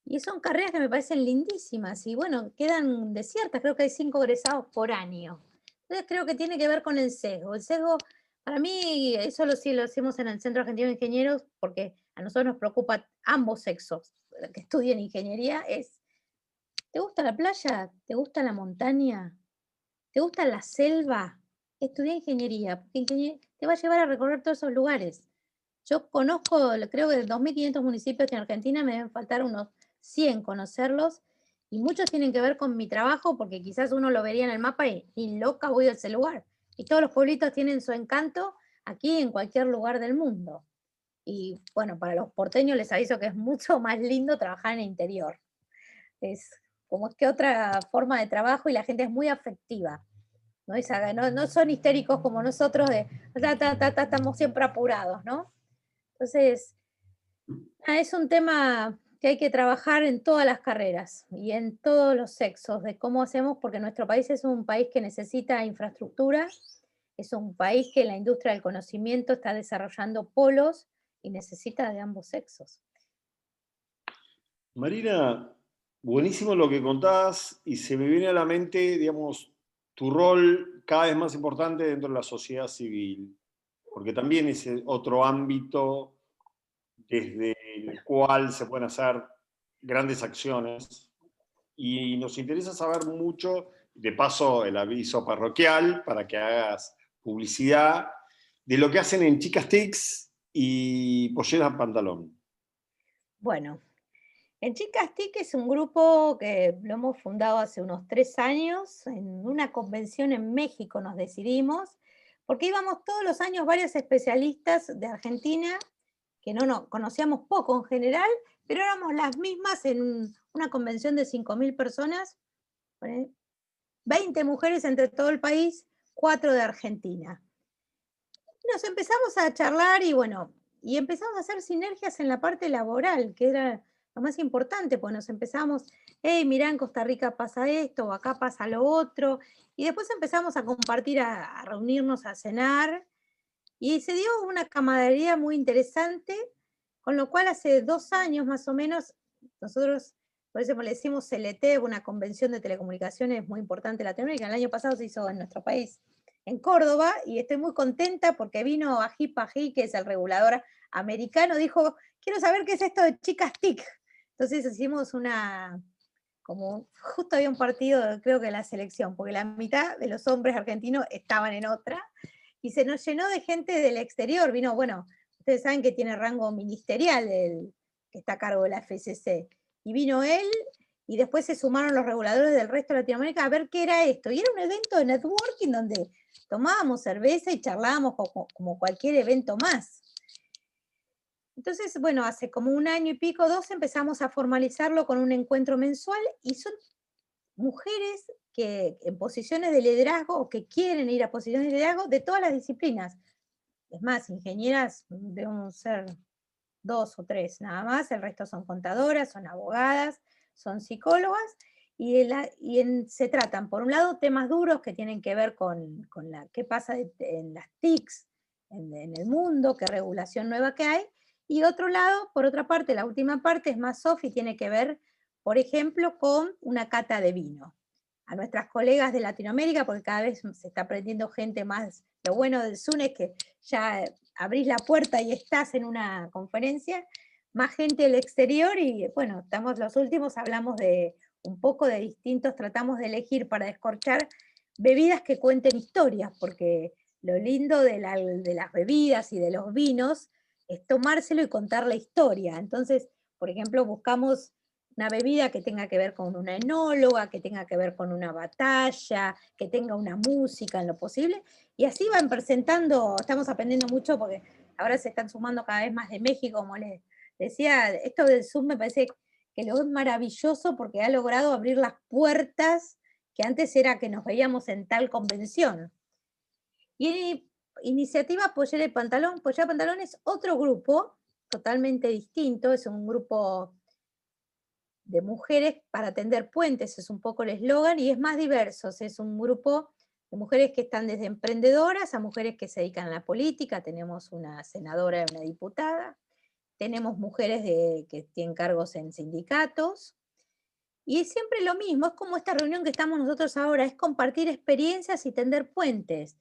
Y son carreras que me parecen lindísimas y bueno, quedan desiertas, creo que hay 5 egresados por año. Entonces creo que tiene que ver con el sesgo. El sesgo, para mí, eso sí lo hacemos en el Centro Argentino de Ingenieros, porque a nosotros nos preocupa ambos sexos que estudien ingeniería, es, ¿te gusta la playa? ¿Te gusta la montaña? ¿Te gusta la selva? Estudia ingeniería, porque te va a llevar a recorrer todos esos lugares. Yo conozco, creo que de 2.500 municipios que en Argentina me deben faltar unos 100 conocerlos, y muchos tienen que ver con mi trabajo, porque quizás uno lo vería en el mapa y ni loca voy a ese lugar. Y todos los pueblitos tienen su encanto aquí en cualquier lugar del mundo. Y bueno, para los porteños les aviso que es mucho más lindo trabajar en el interior. Es como que otra forma de trabajo y la gente es muy afectiva. No son histéricos como nosotros de estamos siempre apurados, ¿no? Entonces, es un tema que hay que trabajar en todas las carreras y en todos los sexos, de cómo hacemos, porque nuestro país es un país que necesita infraestructura, es un país que la industria del conocimiento está desarrollando polos y necesita de ambos sexos. Marina, buenísimo lo que contás y se me viene a la mente, digamos, tu rol cada vez más importante dentro de la sociedad civil, porque también es otro ámbito desde el cual se pueden hacer grandes acciones y nos interesa saber mucho, de paso el aviso parroquial para que hagas publicidad, de lo que hacen en Chicas Tics y Polleras Pantalón. Bueno, en Chicas TIC es un grupo que lo hemos fundado hace unos 3 años, en una convención en México nos decidimos, porque íbamos todos los años varios especialistas de Argentina, que no conocíamos poco en general, pero éramos las mismas en una convención de 5.000 personas, 20 mujeres entre todo el país, 4 de Argentina. Nos empezamos a charlar y bueno, y empezamos a hacer sinergias en la parte laboral, que era lo más importante, pues nos empezamos, hey, mirá, en Costa Rica pasa esto, o acá pasa lo otro, y después empezamos a compartir, a reunirnos a cenar, y se dio una camaradería muy interesante, con lo cual hace 2 años más o menos, nosotros, por eso le decimos CLT, una convención de telecomunicaciones muy importante en Latinoamérica, el año pasado se hizo en nuestro país, en Córdoba, y estoy muy contenta porque vino AGIP-AGI, que es el regulador americano, dijo, quiero saber qué es esto de Chicas TIC. Entonces hicimos como justo había un partido, creo que en la selección, porque la mitad de los hombres argentinos estaban en otra, y se nos llenó de gente del exterior. Vino, bueno, ustedes saben que tiene rango ministerial el que está a cargo de la FCC, y vino él, y después se sumaron los reguladores del resto de Latinoamérica a ver qué era esto, y era un evento de networking donde tomábamos cerveza y charlábamos como cualquier evento más. Entonces, bueno, hace como 1 año y pico, 2, empezamos a formalizarlo con un encuentro mensual, y son mujeres que en posiciones de liderazgo o que quieren ir a posiciones de liderazgo de todas las disciplinas. Es más, ingenieras debemos ser 2 o 3 nada más, el resto son contadoras, son abogadas, son psicólogas, y se tratan, por un lado, temas duros que tienen que ver con qué pasa en las TICs, en el mundo, qué regulación nueva que hay, y otro lado, por otra parte, la última parte es más soft y tiene que ver, por ejemplo, con una cata de vino. A nuestras colegas de Latinoamérica, porque cada vez se está aprendiendo gente más. Lo bueno del Zoom es que ya abrís la puerta y estás en una conferencia, más gente del exterior, y bueno, estamos los últimos, hablamos de un poco de distintos, tratamos de elegir para descorchar bebidas que cuenten historias, porque lo lindo de las bebidas y de los vinos es tomárselo y contar la historia. Entonces, por ejemplo, buscamos una bebida que tenga que ver con una enóloga, que tenga que ver con una batalla, que tenga una música en lo posible, y así van presentando. Estamos aprendiendo mucho porque ahora se están sumando cada vez más de México, como les decía. Esto del Zoom me parece que lo es maravilloso porque ha logrado abrir las puertas que antes era que nos veíamos en tal convención. Y Iniciativa Pollera y Pantalón. Pollera y Pantalón es otro grupo totalmente distinto, es un grupo de mujeres para tender puentes, es un poco el eslogan, y es más diverso, es un grupo de mujeres que están desde emprendedoras a mujeres que se dedican a la política. Tenemos una senadora y una diputada, tenemos mujeres que tienen cargos en sindicatos, y es siempre lo mismo, es como esta reunión que estamos nosotros ahora, es compartir experiencias y tender puentes.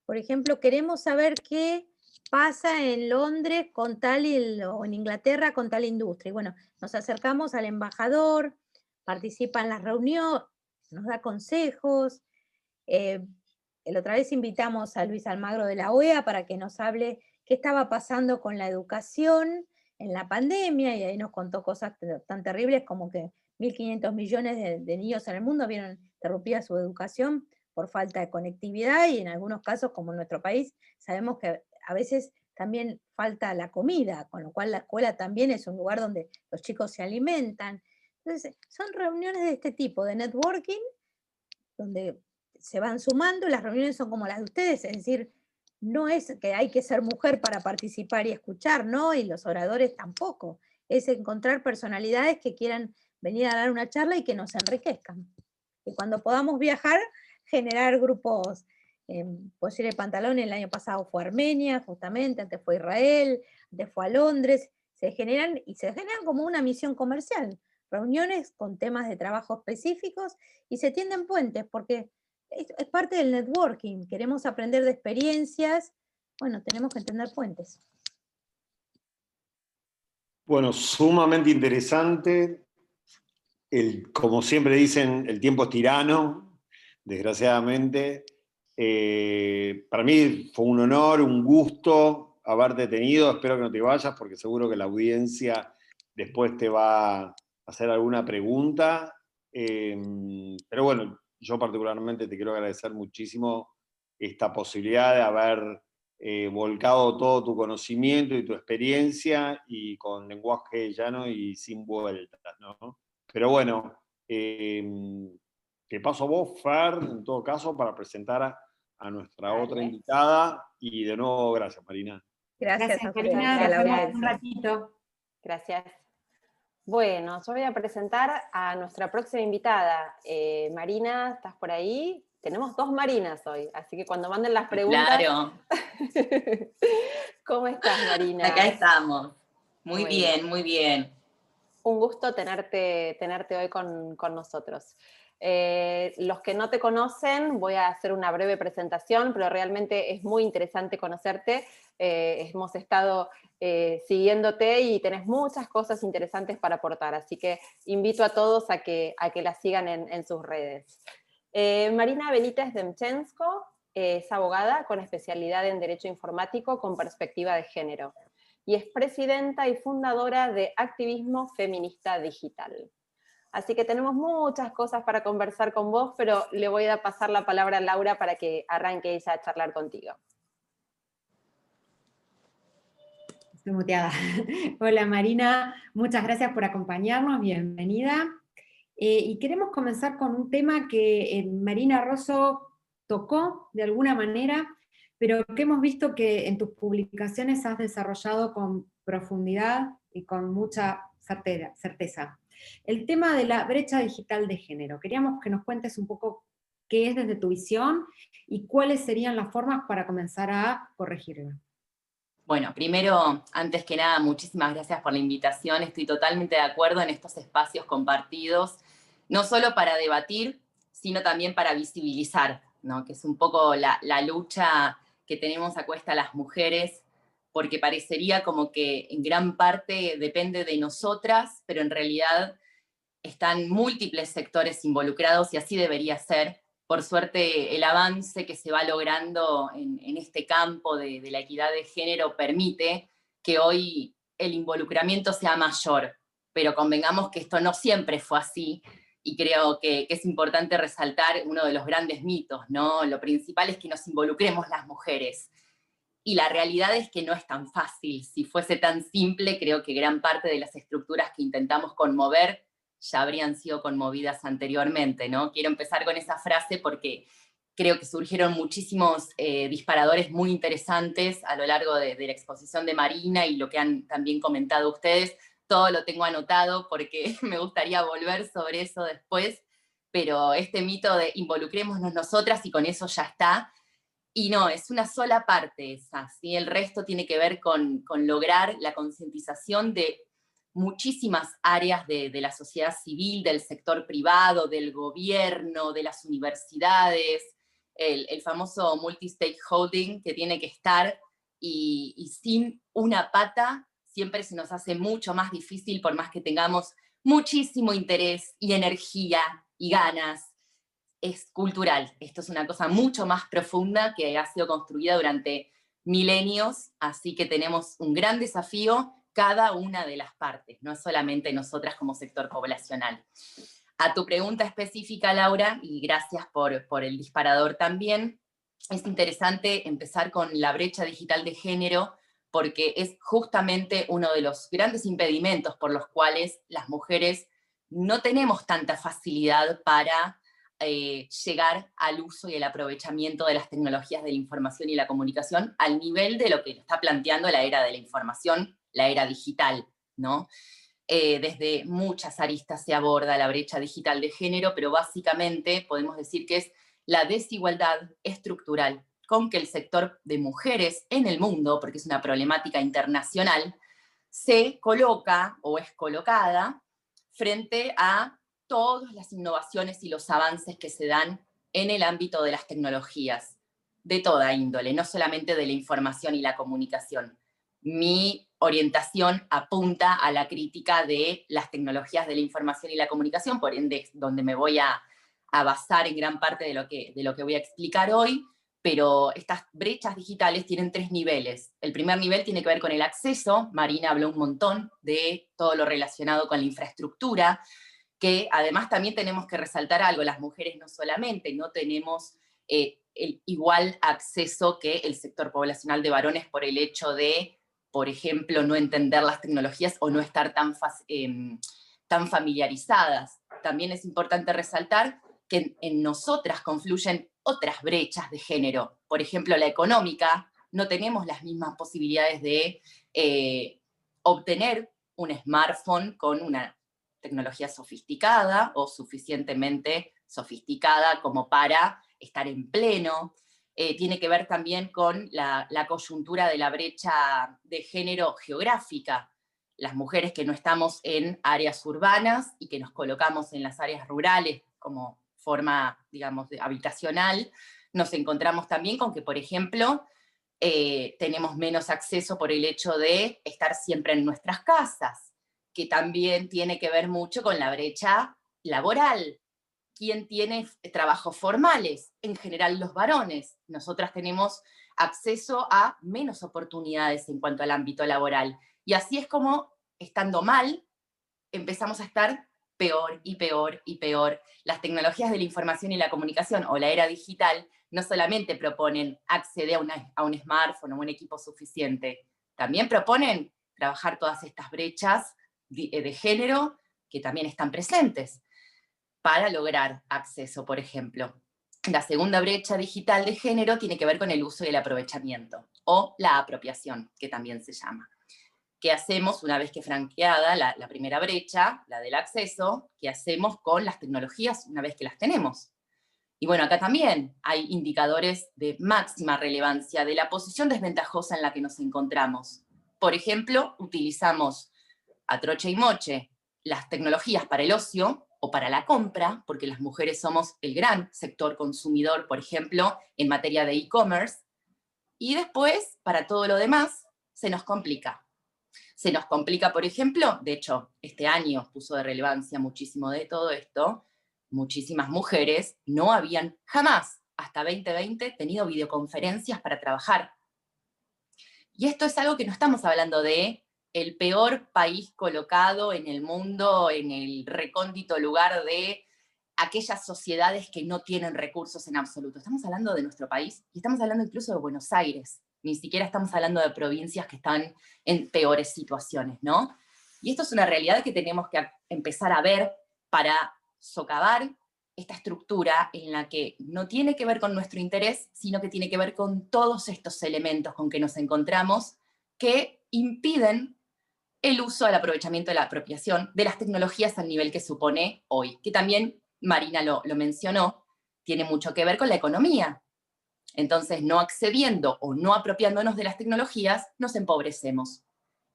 Por ejemplo, queremos saber qué pasa en Londres con tal o en Inglaterra con tal industria. Y bueno, nos acercamos al embajador, participa en las reuniones, nos da consejos. La otra vez invitamos a Luis Almagro de la OEA para que nos hable qué estaba pasando con la educación en la pandemia, y ahí nos contó cosas tan terribles como que 1.500 millones de niños en el mundo vieron interrumpida su educación por falta de conectividad, y en algunos casos, como en nuestro país, sabemos que a veces también falta la comida, con lo cual la escuela también es un lugar donde los chicos se alimentan. Entonces, son reuniones de este tipo, de networking, donde se van sumando. Las reuniones son como las de ustedes, es decir, no es que hay que ser mujer para participar y escuchar, ¿no? Y los oradores tampoco. Es encontrar personalidades que quieran venir a dar una charla y que nos enriquezcan. Y cuando podamos viajar, generar grupos. Pollera y Pantalón el año pasado fue a Armenia, justamente, antes fue a Israel, antes fue a Londres. Se generan como una misión comercial, reuniones con temas de trabajo específicos, y se tienden puentes, porque es parte del networking. Queremos aprender de experiencias, bueno, tenemos que entender puentes. Bueno, sumamente interesante. Como siempre dicen, el tiempo es tirano, desgraciadamente. Para mí fue un honor, un gusto haberte tenido. Espero que no te vayas, porque seguro que la audiencia después te va a hacer alguna pregunta. Pero bueno, yo particularmente te quiero agradecer muchísimo esta posibilidad de haber volcado todo tu conocimiento y tu experiencia, y con lenguaje llano y sin vueltas, ¿no? Pero bueno, te paso a vos, Fer, en todo caso, para presentar a nuestra otra invitada. Y de nuevo, gracias, Marina. Gracias a Marina, ustedes, a la nos vemos audiencia. un ratito. Gracias. Bueno, yo voy a presentar a nuestra próxima invitada. Marina, ¿estás por ahí? Tenemos 2 Marinas hoy, así que cuando manden las preguntas... Claro. ¿Cómo estás, Marina? Acá estamos. Muy Bueno. bien, muy bien. Un gusto tenerte hoy con nosotros. Los que no te conocen, voy a hacer una breve presentación, pero realmente es muy interesante conocerte. Hemos estado siguiéndote y tenés muchas cosas interesantes para aportar, así que invito a todos a que la sigan en sus redes. Marina Benítez Demchensko es abogada con especialidad en Derecho Informático con perspectiva de género y es presidenta y fundadora de Activismo Feminista Digital. Así que tenemos muchas cosas para conversar con vos, pero le voy a pasar la palabra a Laura para que arranque ella a charlar contigo. Estoy muteada. Hola Marina, muchas gracias por acompañarnos, bienvenida. Y queremos comenzar con un tema que Marina Rosso tocó de alguna manera, pero que hemos visto que en tus publicaciones has desarrollado con profundidad y con mucha certeza. El tema de la brecha digital de género. Queríamos que nos cuentes un poco qué es desde tu visión y cuáles serían las formas para comenzar a corregirla. Bueno, primero, antes que nada, muchísimas gracias por la invitación. Estoy totalmente de acuerdo en estos espacios compartidos, no solo para debatir, sino también para visibilizar, ¿no? Que es un poco la lucha que tenemos a cuesta las mujeres, porque parecería como que en gran parte depende de nosotras, pero en realidad están múltiples sectores involucrados y así debería ser. Por suerte, el avance que se va logrando en este campo de la equidad de género permite que hoy el involucramiento sea mayor, pero convengamos que esto no siempre fue así, y creo que es importante resaltar uno de los grandes mitos, ¿no? Lo principal es que nos involucremos las mujeres, y la realidad es que no es tan fácil. Si fuese tan simple, creo que gran parte de las estructuras que intentamos conmover ya habrían sido conmovidas anteriormente, ¿no? Quiero empezar con esa frase porque creo que surgieron muchísimos disparadores muy interesantes a lo largo de la exposición de Marina y lo que han también comentado ustedes. Todo lo tengo anotado porque me gustaría volver sobre eso después, pero este mito de involucrémonos nosotras y con eso ya está, y no, es una sola parte esa, ¿sí? El resto tiene que ver con lograr la concientización de muchísimas áreas de la sociedad civil, del sector privado, del gobierno, de las universidades, el famoso multi-stakeholding que tiene que estar, y sin una pata siempre se nos hace mucho más difícil, por más que tengamos muchísimo interés y energía y ganas. Es cultural. Esto es una cosa mucho más profunda que ha sido construida durante milenios, así que tenemos un gran desafío cada una de las partes, no solamente nosotras como sector poblacional. A tu pregunta específica, Laura, y gracias por el disparador también, es interesante empezar con la brecha digital de género, porque es justamente uno de los grandes impedimentos por los cuales las mujeres no tenemos tanta facilidad para llegar al uso y el aprovechamiento de las tecnologías de la información y la comunicación al nivel de lo que está planteando la era de la información, la era digital, ¿no? Desde muchas aristas se aborda la brecha digital de género, pero básicamente podemos decir que es la desigualdad estructural con que el sector de mujeres en el mundo, porque es una problemática internacional, se coloca o es colocada frente a todas las innovaciones y los avances que se dan en el ámbito de las tecnologías, de toda índole, no solamente de la información y la comunicación. Mi orientación apunta a la crítica de las tecnologías de la información y la comunicación, por ende, donde me voy a basar en gran parte de lo que voy a explicar hoy, pero estas brechas digitales tienen 3 niveles. El primer nivel tiene que ver con el acceso. Marina habló un montón de todo lo relacionado con la infraestructura, que además también tenemos que resaltar algo: las mujeres no solamente no tenemos el igual acceso que el sector poblacional de varones por el hecho de, por ejemplo, no entender las tecnologías o no estar tan familiarizadas. También es importante resaltar que en nosotras confluyen otras brechas de género. Por ejemplo, la económica. No tenemos las mismas posibilidades de obtener un smartphone con una tecnología sofisticada o suficientemente sofisticada como para estar en pleno. Tiene que ver también con la coyuntura de la brecha de género geográfica. Las mujeres que no estamos en áreas urbanas y que nos colocamos en las áreas rurales como forma, digamos, habitacional, nos encontramos también con que, por ejemplo, tenemos menos acceso por el hecho de estar siempre en nuestras casas, que también tiene que ver mucho con la brecha laboral. ¿quién tiene trabajos formales? En general los varones. Nosotras tenemos acceso a menos oportunidades en cuanto al ámbito laboral. Y así es como, estando mal, empezamos a estar peor y peor y peor. Las tecnologías de la información y la comunicación, o la era digital, no solamente proponen acceder a un smartphone o un equipo suficiente, también proponen trabajar todas estas brechas de género que también están presentes para lograr acceso, por ejemplo. La segunda brecha digital de género tiene que ver con el uso y el aprovechamiento, o la apropiación, que también se llama. ¿Qué hacemos una vez que franqueada la primera brecha, la del acceso? ¿Qué hacemos con las tecnologías una vez que las tenemos? Y bueno, acá también hay indicadores de máxima relevancia de la posición desventajosa en la que nos encontramos. Por ejemplo, utilizamos a troche y moche las tecnologías para el ocio o para la compra, porque las mujeres somos el gran sector consumidor, por ejemplo, en materia de e-commerce, y después, para todo lo demás, se nos complica. Se nos complica, por ejemplo, de hecho, este año puso de relevancia muchísimo de todo esto, muchísimas mujeres no habían jamás, hasta 2020, tenido videoconferencias para trabajar. Y esto es algo que no estamos hablando de el peor país colocado en el mundo, en el recóndito lugar de aquellas sociedades que no tienen recursos en absoluto. Estamos hablando de nuestro país y estamos hablando incluso de Buenos Aires. Ni siquiera estamos hablando de provincias que están en peores situaciones, ¿no? Y esto es una realidad que tenemos que empezar a ver para socavar esta estructura en la que no tiene que ver con nuestro interés, sino que tiene que ver con todos estos elementos con que nos encontramos que impiden el uso, el aprovechamiento, la apropiación de las tecnologías al nivel que supone hoy, que también Marina lo mencionó, tiene mucho que ver con la economía. Entonces, no accediendo o no apropiándonos de las tecnologías, nos empobrecemos.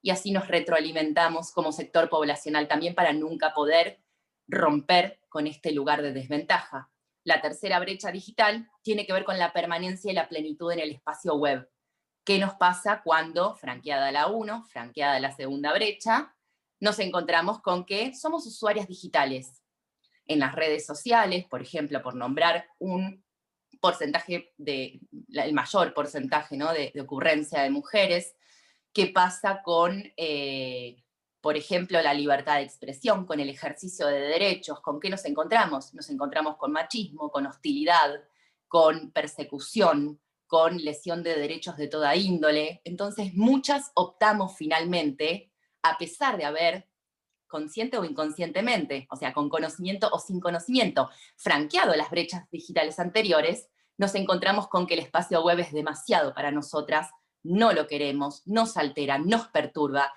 Y así nos retroalimentamos como sector poblacional también para nunca poder romper con este lugar de desventaja. La tercera brecha digital tiene que ver con la permanencia y la plenitud en el espacio web. ¿Qué nos pasa cuando, franqueada la 1, franqueada la segunda brecha, nos encontramos con que somos usuarias digitales? En las redes sociales, por ejemplo, por nombrar un porcentaje, el mayor porcentaje, ¿no?, de ocurrencia de mujeres. ¿Qué pasa con, por ejemplo, la libertad de expresión, con el ejercicio de derechos? ¿Con qué nos encontramos? Nos encontramos con machismo, con hostilidad, con persecución, con lesión de derechos de toda índole. Entonces, muchas optamos finalmente, a pesar de haber, consciente o inconscientemente, o sea, con conocimiento o sin conocimiento, franqueado las brechas digitales anteriores, nos encontramos con que el espacio web es demasiado para nosotras, no lo queremos, nos altera, nos perturba,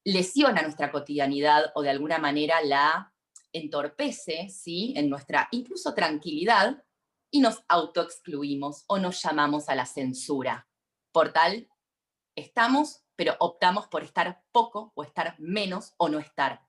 lesiona nuestra cotidianidad o de alguna manera la entorpece, ¿sí?, en nuestra incluso tranquilidad, y nos autoexcluimos o nos llamamos a la censura. Por tal, estamos, pero optamos por estar poco o estar menos o no estar.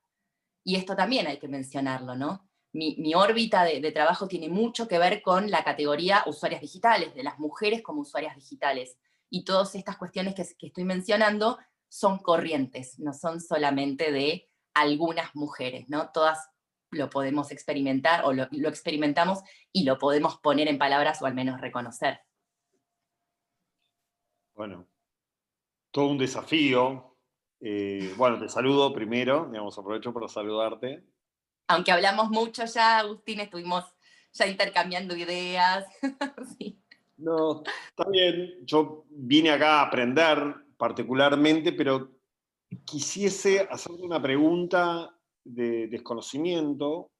Y esto también hay que mencionarlo, ¿no? Mi órbita de trabajo tiene mucho que ver con la categoría usuarias digitales, de las mujeres como usuarias digitales. Y todas estas cuestiones que estoy mencionando son corrientes, no son solamente de algunas mujeres, ¿no? Todas lo podemos experimentar o lo experimentamos y lo podemos poner en palabras o al menos reconocer. Bueno, todo un desafío. Bueno, te saludo primero, digamos, aprovecho para saludarte. Aunque hablamos mucho ya, Agustín, estuvimos ya intercambiando ideas. Sí. No, está bien. Yo vine acá a aprender particularmente, pero quisiese hacerte una pregunta de desconocimiento.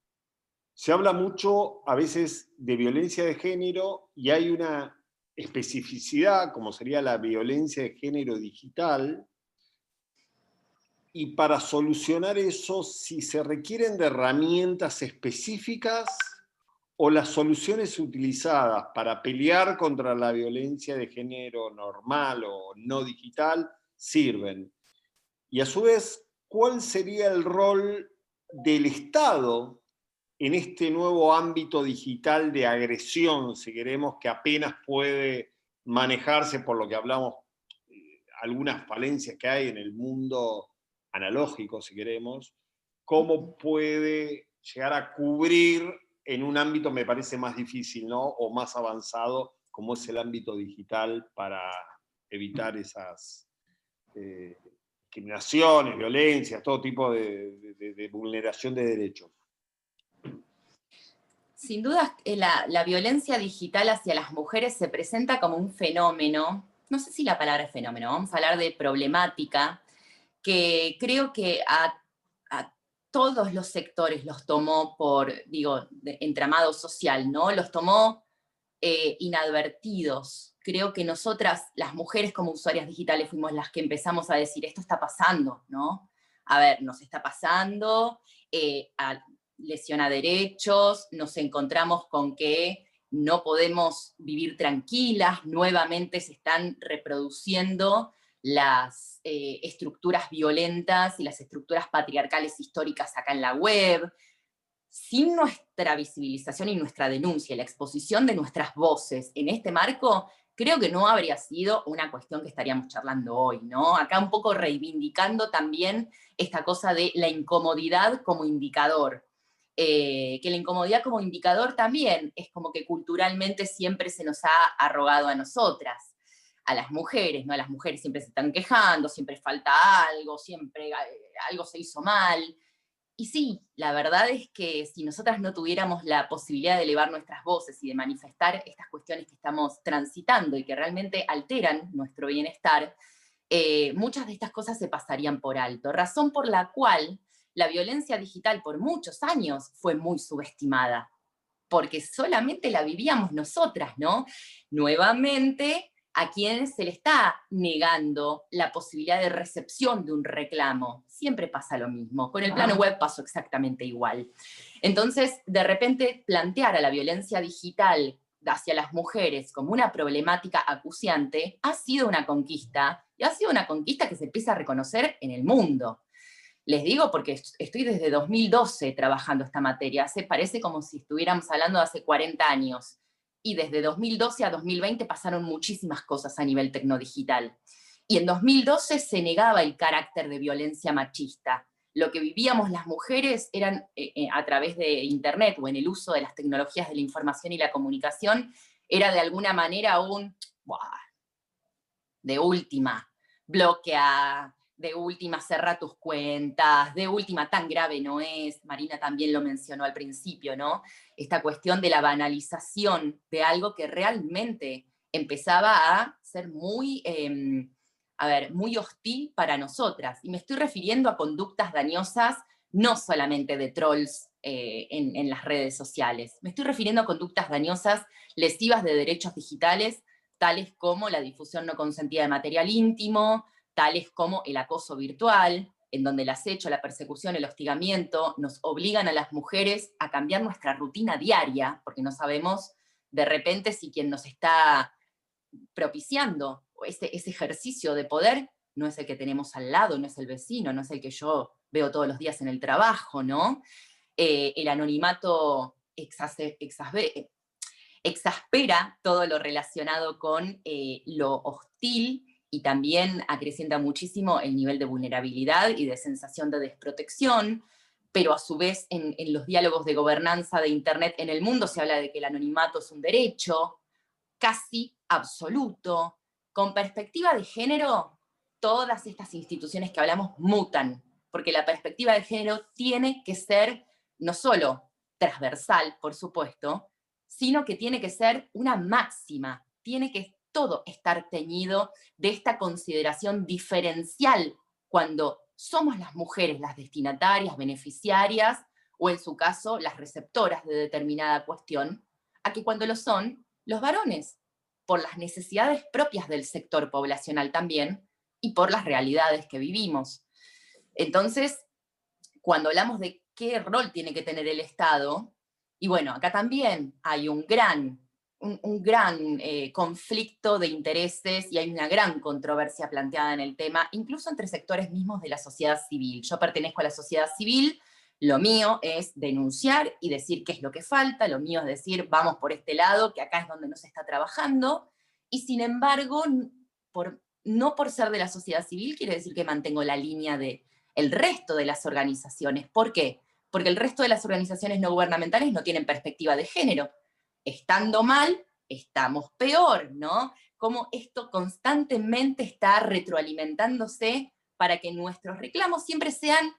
Se habla mucho a veces de violencia de género y hay una especificidad, como sería la violencia de género digital, y para solucionar eso, si se requieren de herramientas específicas o las soluciones utilizadas para pelear contra la violencia de género normal o no digital sirven. Y a su vez, ¿cuál sería el rol del Estado en este nuevo ámbito digital de agresión, si queremos, que apenas puede manejarse por lo que hablamos, algunas falencias que hay en el mundo analógico, si queremos? ¿Cómo puede llegar a cubrir en un ámbito me parece más difícil, ¿no? O más avanzado, como es el ámbito digital, para evitar esas discriminaciones, violencias, todo tipo de vulneración de derechos. Sin duda, la violencia digital hacia las mujeres se presenta como un fenómeno, no sé si la palabra es fenómeno, vamos a hablar de problemática, que creo que a todos los sectores los tomó por, digo, entramado social, ¿no? Los tomó inadvertidos. Creo que nosotras, las mujeres como usuarias digitales, fuimos las que empezamos a decir, esto está pasando, ¿no? A ver, nos está pasando, lesiona derechos, nos encontramos con que no podemos vivir tranquilas, nuevamente se están reproduciendo las estructuras violentas y las estructuras patriarcales históricas acá en la web. Sin nuestra visibilización y nuestra denuncia, la exposición de nuestras voces en este marco, creo que no habría sido una cuestión que estaríamos charlando hoy, ¿no? Acá un poco reivindicando también esta cosa de la incomodidad como indicador. Que la incomodidad como indicador también es como que culturalmente siempre se nos ha arrogado a nosotras, a las mujeres, ¿no? A las mujeres siempre se están quejando, siempre falta algo, siempre algo se hizo mal. Y sí, la verdad es que si nosotras no tuviéramos la posibilidad de elevar nuestras voces y de manifestar estas cuestiones que estamos transitando y que realmente alteran nuestro bienestar, muchas de estas cosas se pasarían por alto. Razón por la cual la violencia digital por muchos años fue muy subestimada, porque solamente la vivíamos nosotras, ¿no? Nuevamente, a quien se le está negando la posibilidad de recepción de un reclamo. Siempre pasa lo mismo. Con el plano web pasó exactamente igual. Entonces, de repente, plantear a la violencia digital hacia las mujeres como una problemática acuciante ha sido una conquista, y ha sido una conquista que se empieza a reconocer en el mundo. Les digo porque estoy desde 2012 trabajando esta materia, parece como si estuviéramos hablando de hace 40 años. Y desde 2012 a 2020 pasaron muchísimas cosas a nivel tecnodigital. Y en 2012 se negaba el carácter de violencia machista. Lo que vivíamos las mujeres eran a través de Internet o en el uso de las tecnologías de la información y la comunicación, era de alguna manera de última, bloquea, de última cerra tus cuentas, de última tan grave no es, Marina también lo mencionó al principio, ¿no? Esta cuestión de la banalización de algo que realmente empezaba a ser muy, muy hostil para nosotras. Y me estoy refiriendo a conductas dañosas, no solamente de trolls en las redes sociales. Me estoy refiriendo a conductas dañosas, lesivas de derechos digitales, tales como la difusión no consentida de material íntimo, tales como el acoso virtual, en donde el acecho, la persecución, el hostigamiento nos obligan a las mujeres a cambiar nuestra rutina diaria, porque no sabemos de repente si quien nos está propiciando ese ejercicio de poder no es el que tenemos al lado, no es el vecino, no es el que yo veo todos los días en el trabajo, ¿no? El anonimato exaspera todo lo relacionado con lo hostil y también acrecienta muchísimo el nivel de vulnerabilidad y de sensación de desprotección, pero a su vez en los diálogos de gobernanza de Internet en el mundo se habla de que el anonimato es un derecho casi absoluto. Con perspectiva de género, todas estas instituciones que hablamos mutan, porque la perspectiva de género tiene que ser no solo transversal, por supuesto, sino que tiene que ser una máxima, tiene que todo estar teñido de esta consideración diferencial cuando somos las mujeres las destinatarias, beneficiarias, o en su caso las receptoras de determinada cuestión, a que cuando lo son los varones, por las necesidades propias del sector poblacional también, y por las realidades que vivimos. Entonces, cuando hablamos de qué rol tiene que tener el Estado, y bueno, acá también hay un gran conflicto de intereses y hay una gran controversia planteada en el tema, incluso entre sectores mismos de la sociedad civil. Yo pertenezco a la sociedad civil, lo mío es denunciar y decir qué es lo que falta, lo mío es decir vamos por este lado, que acá es donde no se está trabajando, y sin embargo, no por ser de la sociedad civil quiere decir que mantengo la línea de el resto de las organizaciones. ¿Por qué? porque el resto de las organizaciones no gubernamentales no tienen perspectiva de género. Estando mal, estamos peor, ¿no? Cómo esto constantemente está retroalimentándose para que nuestros reclamos siempre sean,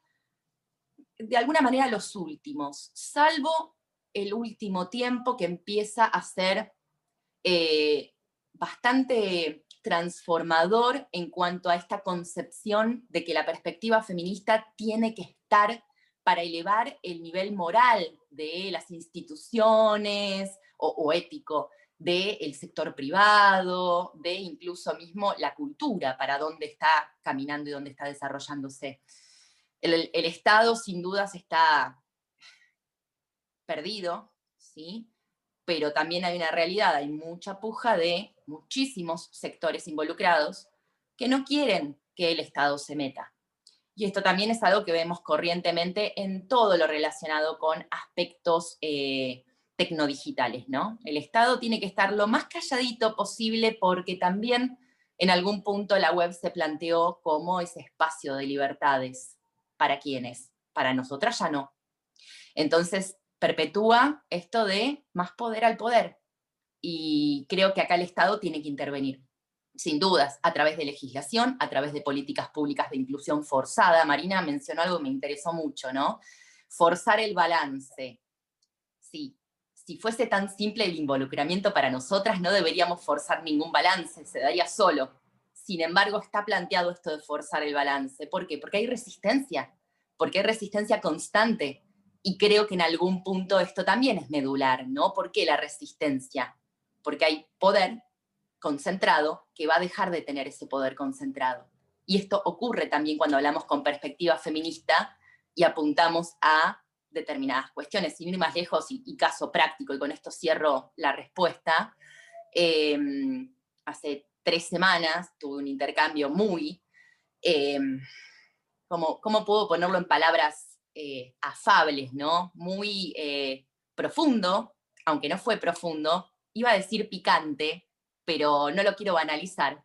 de alguna manera, los últimos, salvo el último tiempo que empieza a ser bastante transformador en cuanto a esta concepción de que la perspectiva feminista tiene que estar para elevar el nivel moral de las instituciones o ético del sector privado, de incluso mismo la cultura, para dónde está caminando y dónde está desarrollándose. El Estado sin dudas está perdido, ¿sí? Pero también hay una realidad, hay mucha puja de muchísimos sectores involucrados que no quieren que el Estado se meta. Y esto también es algo que vemos corrientemente en todo lo relacionado con aspectos tecnodigitales, ¿no? El Estado tiene que estar lo más calladito posible porque también en algún punto la web se planteó como ese espacio de libertades. ¿Para quiénes? Para nosotras ya no. Entonces perpetúa esto de más poder al poder. Y creo que acá el Estado tiene que intervenir. Sin dudas, a través de legislación, a través de políticas públicas de inclusión forzada. Marina mencionó algo que me interesó mucho, ¿no? Forzar el balance. Sí, si fuese tan simple el involucramiento para nosotras, no deberíamos forzar ningún balance, se daría solo. Sin embargo, está planteado esto de forzar el balance. ¿Por qué? Porque hay resistencia constante. Y creo que en algún punto esto también es medular, ¿no? ¿Por qué la resistencia? Porque hay poder concentrado que va a dejar de tener ese poder concentrado. Y esto ocurre también cuando hablamos con perspectiva feminista y apuntamos a determinadas cuestiones. Sin ir más lejos y caso práctico, y con esto cierro la respuesta, hace 3 semanas tuve un intercambio muy, ¿cómo puedo ponerlo en palabras afables, ¿no? Muy profundo, aunque no fue profundo, iba a decir picante, pero no lo quiero banalizar,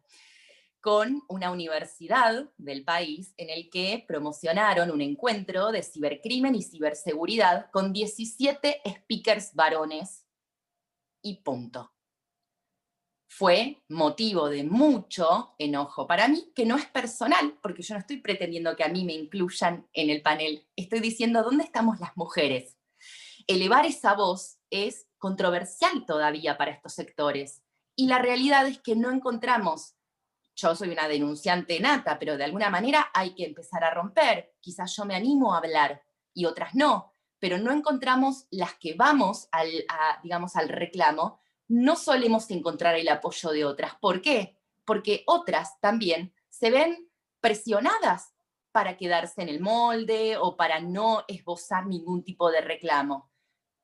con una universidad del país en el que promocionaron un encuentro de cibercrimen y ciberseguridad con 17 speakers varones y punto. Fue motivo de mucho enojo para mí, que no es personal, porque yo no estoy pretendiendo que a mí me incluyan en el panel. Estoy diciendo, ¿dónde estamos las mujeres? Elevar esa voz es controversial todavía para estos sectores. Y la realidad es que no encontramos, yo soy una denunciante nata, pero de alguna manera hay que empezar a romper. Quizás yo me animo a hablar y otras no, pero no encontramos las que vamos digamos, al reclamo, no solemos encontrar el apoyo de otras. ¿Por qué? Porque otras también se ven presionadas para quedarse en el molde o para no esbozar ningún tipo de reclamo.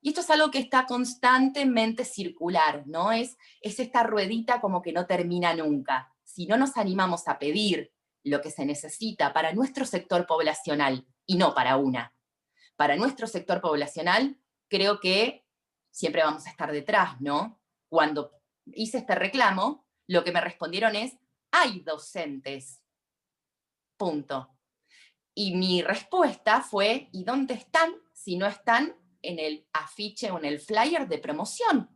Y esto es algo que está constantemente circular, ¿no? Es esta ruedita como que no termina nunca. Si no nos animamos a pedir lo que se necesita para nuestro sector poblacional, y no para nuestro sector poblacional, creo que siempre vamos a estar detrás, ¿no? Cuando hice este reclamo, lo que me respondieron es, hay docentes, punto. Y mi respuesta fue, ¿y dónde están si no están en el afiche o en el flyer de promoción?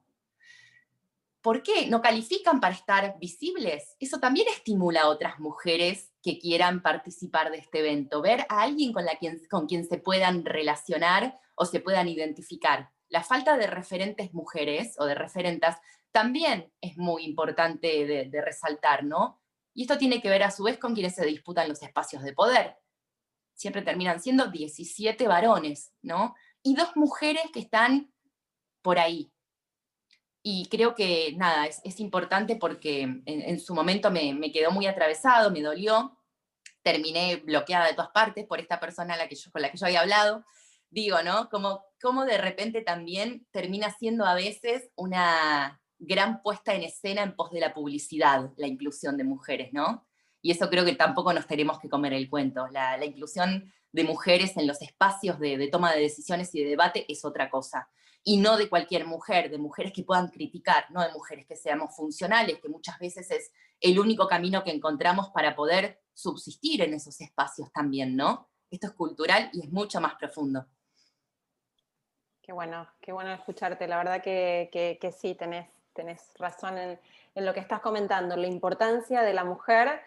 ¿Por qué? ¿No califican para estar visibles? Eso también estimula a otras mujeres que quieran participar de este evento, ver a alguien con quien se puedan relacionar o se puedan identificar. La falta de referentes mujeres o de referentas también es muy importante de resaltar, ¿no? Y esto tiene que ver a su vez con quienes se disputan los espacios de poder. Siempre terminan siendo 17 varones, ¿no? Y 2 mujeres que están por ahí. Y creo que, nada, es importante porque en su momento me quedó muy atravesado, me dolió, terminé bloqueada de todas partes por esta persona con la que yo había hablado. Digo, ¿no? Como de repente también termina siendo a veces una gran puesta en escena en pos de la publicidad, la inclusión de mujeres, ¿no? Y eso creo que tampoco nos tenemos que comer el cuento. La inclusión de mujeres en los espacios de toma de decisiones y de debate es otra cosa. Y no de cualquier mujer, de mujeres que puedan criticar, no de mujeres que seamos funcionales, que muchas veces es el único camino que encontramos para poder subsistir en esos espacios también, ¿no? Esto es cultural y es mucho más profundo. Qué bueno escucharte. La verdad que sí, tenés razón en lo que estás comentando. La importancia de la mujer,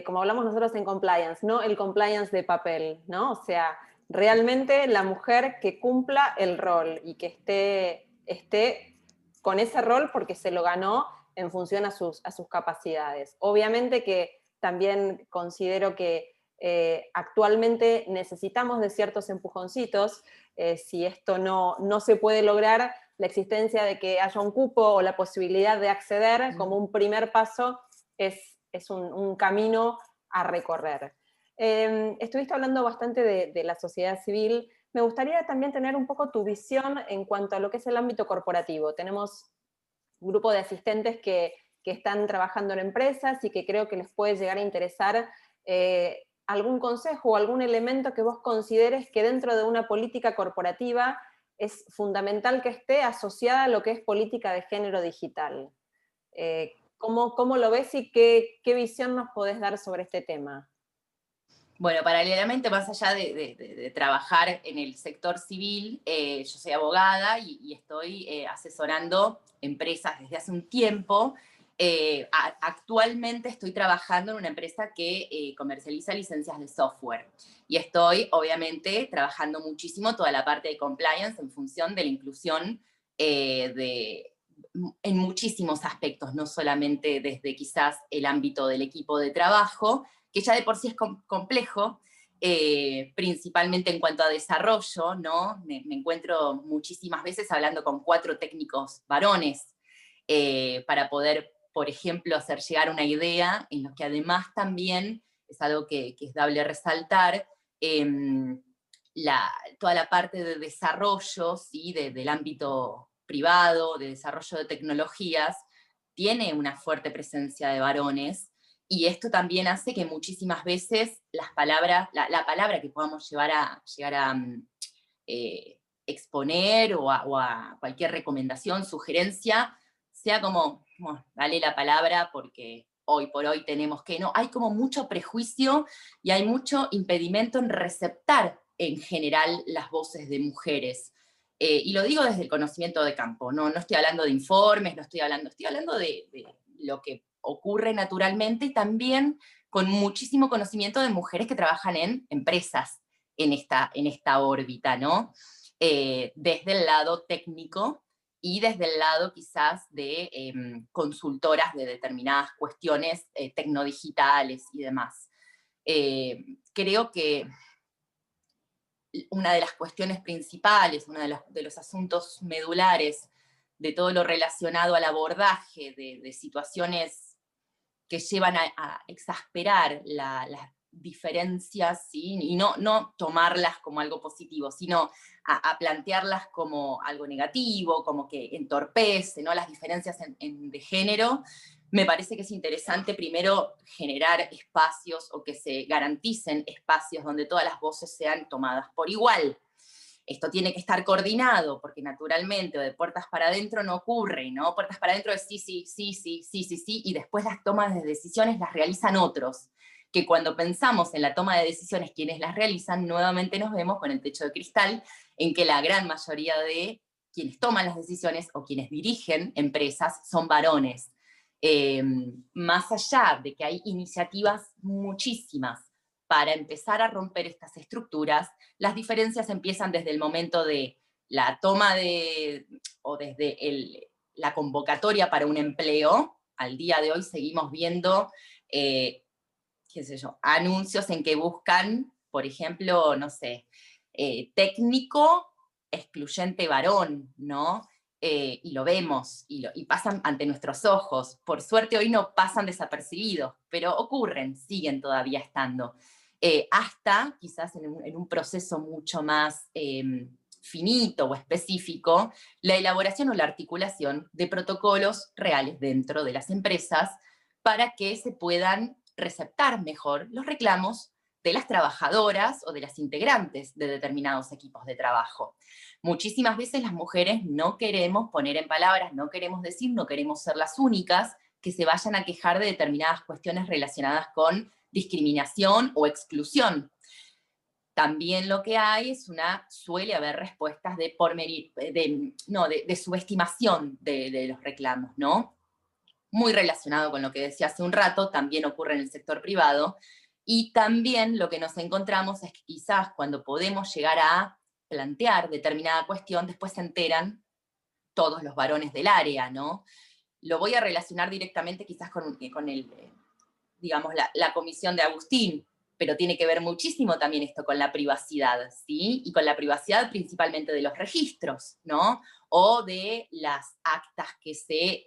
como hablamos nosotros en compliance, no el compliance de papel, ¿no? O sea, realmente la mujer que cumpla el rol y que esté con ese rol porque se lo ganó en función a sus capacidades. Obviamente que también considero que actualmente necesitamos de ciertos empujoncitos. Si esto no se puede lograr, la existencia de que haya un cupo o la posibilidad de acceder como un primer paso es un camino a recorrer. Estuviste hablando bastante de la sociedad civil. Me gustaría también tener un poco tu visión en cuanto a lo que es el ámbito corporativo. Tenemos un grupo de asistentes que están trabajando en empresas y que creo que les puede llegar a interesar algún consejo o algún elemento que vos consideres que dentro de una política corporativa es fundamental que esté asociada a lo que es política de género digital. ¿Cómo lo ves y qué visión nos podés dar sobre este tema? Bueno, paralelamente, más allá de trabajar en el sector civil, yo soy abogada y estoy asesorando empresas desde hace un tiempo. Actualmente estoy trabajando en una empresa que comercializa licencias de software y estoy, obviamente, trabajando muchísimo toda la parte de compliance en función de la inclusión en muchísimos aspectos, no solamente desde quizás el ámbito del equipo de trabajo, que ya de por sí es complejo, principalmente en cuanto a desarrollo, ¿no? Me encuentro muchísimas veces hablando con 4 técnicos varones para poder, por ejemplo, hacer llegar una idea, en lo que además también es algo que es dable resaltar, toda la parte de desarrollo, ¿sí? Del ámbito privado, de desarrollo de tecnologías, tiene una fuerte presencia de varones, y esto también hace que muchísimas veces la palabra que podamos llegar a exponer o a cualquier recomendación, sugerencia, sea como, bueno, dale la palabra porque hoy por hoy tenemos que, no, hay como mucho prejuicio y hay mucho impedimento en receptar en general las voces de mujeres. Y lo digo desde el conocimiento de campo, no estoy hablando de informes, estoy hablando de lo que ocurre naturalmente y también con muchísimo conocimiento de mujeres que trabajan en empresas en esta órbita, ¿no? Desde el lado técnico y desde el lado quizás de consultoras de determinadas cuestiones tecnodigitales y demás. Creo que una de las cuestiones principales, uno de los asuntos medulares de todo lo relacionado al abordaje de situaciones que llevan a exasperar las diferencias, ¿sí? Y no tomarlas como algo positivo, sino a plantearlas como algo negativo, como que entorpece, ¿no? Las diferencias de género. Me parece que es interesante primero generar espacios o que se garanticen espacios donde todas las voces sean tomadas por igual. Esto tiene que estar coordinado, porque naturalmente, o de puertas para adentro no ocurre, ¿no? Puertas para adentro es sí, y después las tomas de decisiones las realizan otros, que cuando pensamos en la toma de decisiones quienes las realizan, nuevamente nos vemos con el techo de cristal, en que la gran mayoría de quienes toman las decisiones o quienes dirigen empresas son varones. Más allá de que hay iniciativas muchísimas para empezar a romper estas estructuras, las diferencias empiezan desde el momento de la toma o desde la convocatoria para un empleo. Al día de hoy seguimos viendo, qué sé yo, anuncios en que buscan, por ejemplo, no sé, técnico excluyente varón, ¿no? Y lo vemos, y pasan ante nuestros ojos. Por suerte hoy no pasan desapercibidos, pero ocurren, siguen todavía estando. Hasta quizás en un proceso mucho más finito o específico, la elaboración o la articulación de protocolos reales dentro de las empresas para que se puedan receptar mejor los reclamos de las trabajadoras o de las integrantes de determinados equipos de trabajo. Muchísimas veces las mujeres no queremos poner en palabras, no queremos decir, no queremos ser las únicas que se vayan a quejar de determinadas cuestiones relacionadas con discriminación o exclusión. también lo que hay es suele haber respuestas de subestimación de los reclamos, ¿no? Muy relacionado con lo que decía hace un rato, también ocurre en el sector privado, y también lo que nos encontramos es que quizás cuando podemos llegar a plantear determinada cuestión, después se enteran todos los varones del área, ¿no? Lo voy a relacionar directamente quizás con digamos, la comisión de Agustín, pero tiene que ver muchísimo también esto con la privacidad, ¿sí? Y con la privacidad principalmente de los registros, ¿no? O de las actas que se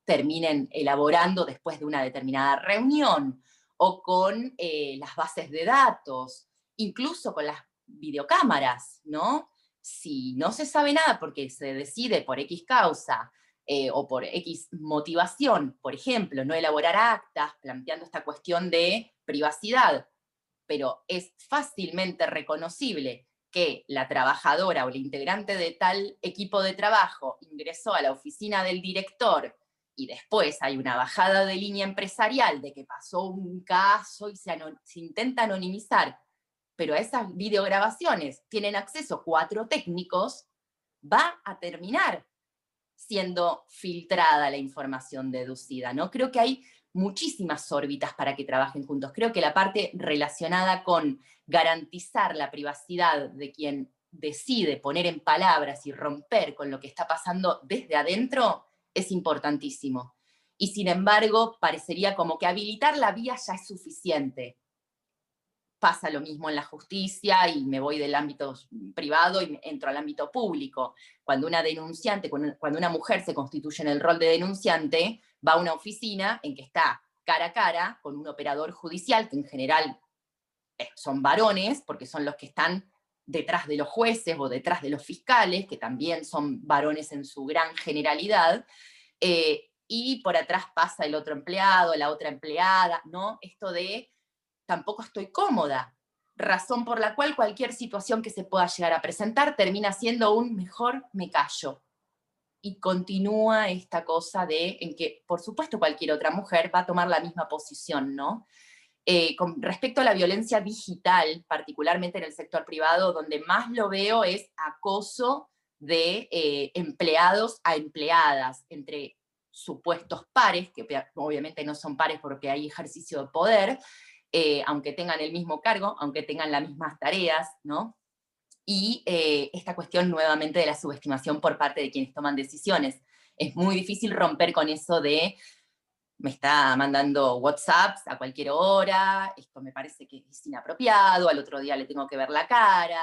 terminen elaborando después de una determinada reunión, o con las bases de datos, incluso con las videocámaras, ¿no? Si no se sabe nada porque se decide por X causa, o por X motivación, por ejemplo, no elaborar actas planteando esta cuestión de privacidad, pero es fácilmente reconocible que la trabajadora o el integrante de tal equipo de trabajo ingresó a la oficina del director y después hay una bajada de línea empresarial de que pasó un caso y se intenta anonimizar, pero a esas videograbaciones tienen acceso 4 técnicos, va a terminar siendo filtrada la información deducida, ¿no? Creo que hay muchísimas órbitas para que trabajen juntos. Creo que la parte relacionada con garantizar la privacidad de quien decide poner en palabras y romper con lo que está pasando desde adentro es importantísimo. Y sin embargo, parecería como que habilitar la vía ya es suficiente. Pasa lo mismo en la justicia y me voy del ámbito privado y entro al ámbito público. Cuando una denunciante, cuando una mujer se constituye en el rol de denunciante, va a una oficina en que está cara a cara con un operador judicial, que en general son varones, porque son los que están detrás de los jueces o detrás de los fiscales, que también son varones en su gran generalidad, y por atrás pasa el otro empleado, la otra empleada, ¿no? Esto de tampoco estoy cómoda, razón por la cual cualquier situación que se pueda llegar a presentar termina siendo un mejor me callo. Y continúa esta cosa en que, por supuesto, cualquier otra mujer va a tomar la misma posición, ¿no? Con respecto a la violencia digital, particularmente en el sector privado, donde más lo veo es acoso de empleados a empleadas, entre supuestos pares, que obviamente no son pares porque hay ejercicio de poder, aunque tengan el mismo cargo, aunque tengan las mismas tareas, ¿no? Y esta cuestión nuevamente de la subestimación por parte de quienes toman decisiones. Es muy difícil romper con eso de me está mandando WhatsApps a cualquier hora, esto me parece que es inapropiado, al otro día le tengo que ver la cara,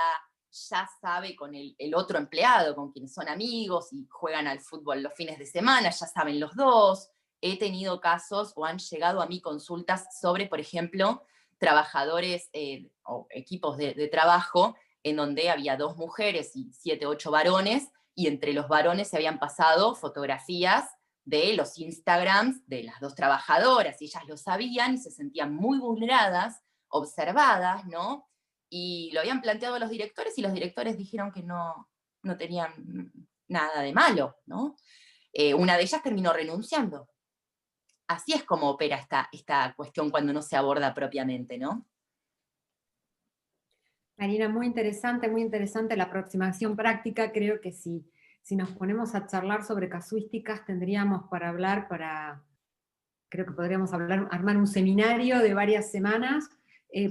ya sabe con el otro empleado, con quienes son amigos y juegan al fútbol los fines de semana, ya saben los dos. He tenido casos o han llegado a mí consultas sobre, por ejemplo, trabajadores o equipos de trabajo en donde había 2 mujeres y 7, 8 varones, y entre los varones se habían pasado fotografías de los Instagrams de las 2 trabajadoras, y ellas lo sabían y se sentían muy vulneradas, observadas, ¿no? Y lo habían planteado a los directores y los directores dijeron que no tenían nada de malo, ¿no? Una de ellas terminó renunciando. Así es como opera esta cuestión cuando no se aborda propiamente, ¿no? Marina, muy interesante la aproximación práctica. Creo que si nos ponemos a charlar sobre casuísticas, tendríamos creo que podríamos armar un seminario de varias semanas,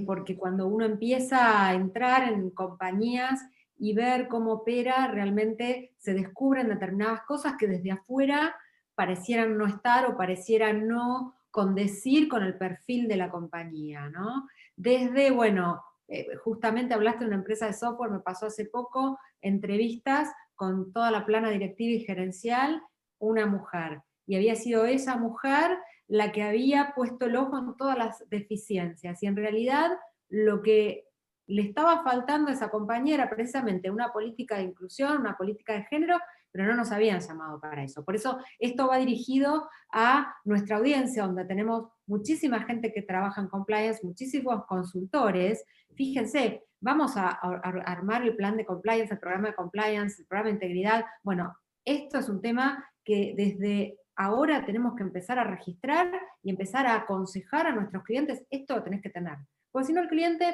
porque cuando uno empieza a entrar en compañías y ver cómo opera, realmente se descubren determinadas cosas que desde afuera parecieran no estar o parecieran no condecir con el perfil de la compañía, ¿no? Desde, bueno, justamente hablaste de una empresa de software, me pasó hace poco, entrevistas con toda la plana directiva y gerencial, una mujer. Y había sido esa mujer la que había puesto el ojo en todas las deficiencias. Y en realidad lo que le estaba faltando a esa compañía era precisamente una política de inclusión, una política de género, pero no nos habían llamado para eso. Por eso esto va dirigido a nuestra audiencia, donde tenemos muchísima gente que trabaja en compliance, muchísimos consultores. Fíjense, vamos a armar el plan de compliance, el programa de compliance, el programa de integridad. Bueno, esto es un tema que desde ahora tenemos que empezar a registrar y empezar a aconsejar a nuestros clientes, esto lo tenés que tener. Porque si no el cliente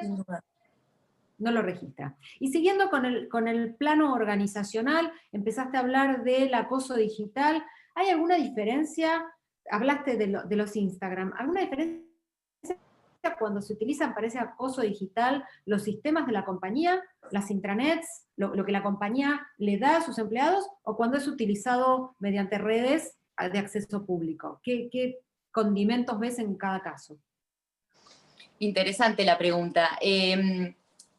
no lo registra. Y siguiendo con el plano organizacional, empezaste a hablar del acoso digital. ¿Hay alguna diferencia? Hablaste de los Instagram. ¿Alguna diferencia cuando se utilizan para ese acoso digital los sistemas de la compañía, las intranets, lo que la compañía le da a sus empleados, o cuando es utilizado mediante redes de acceso público? ¿Qué condimentos ves en cada caso? Interesante la pregunta.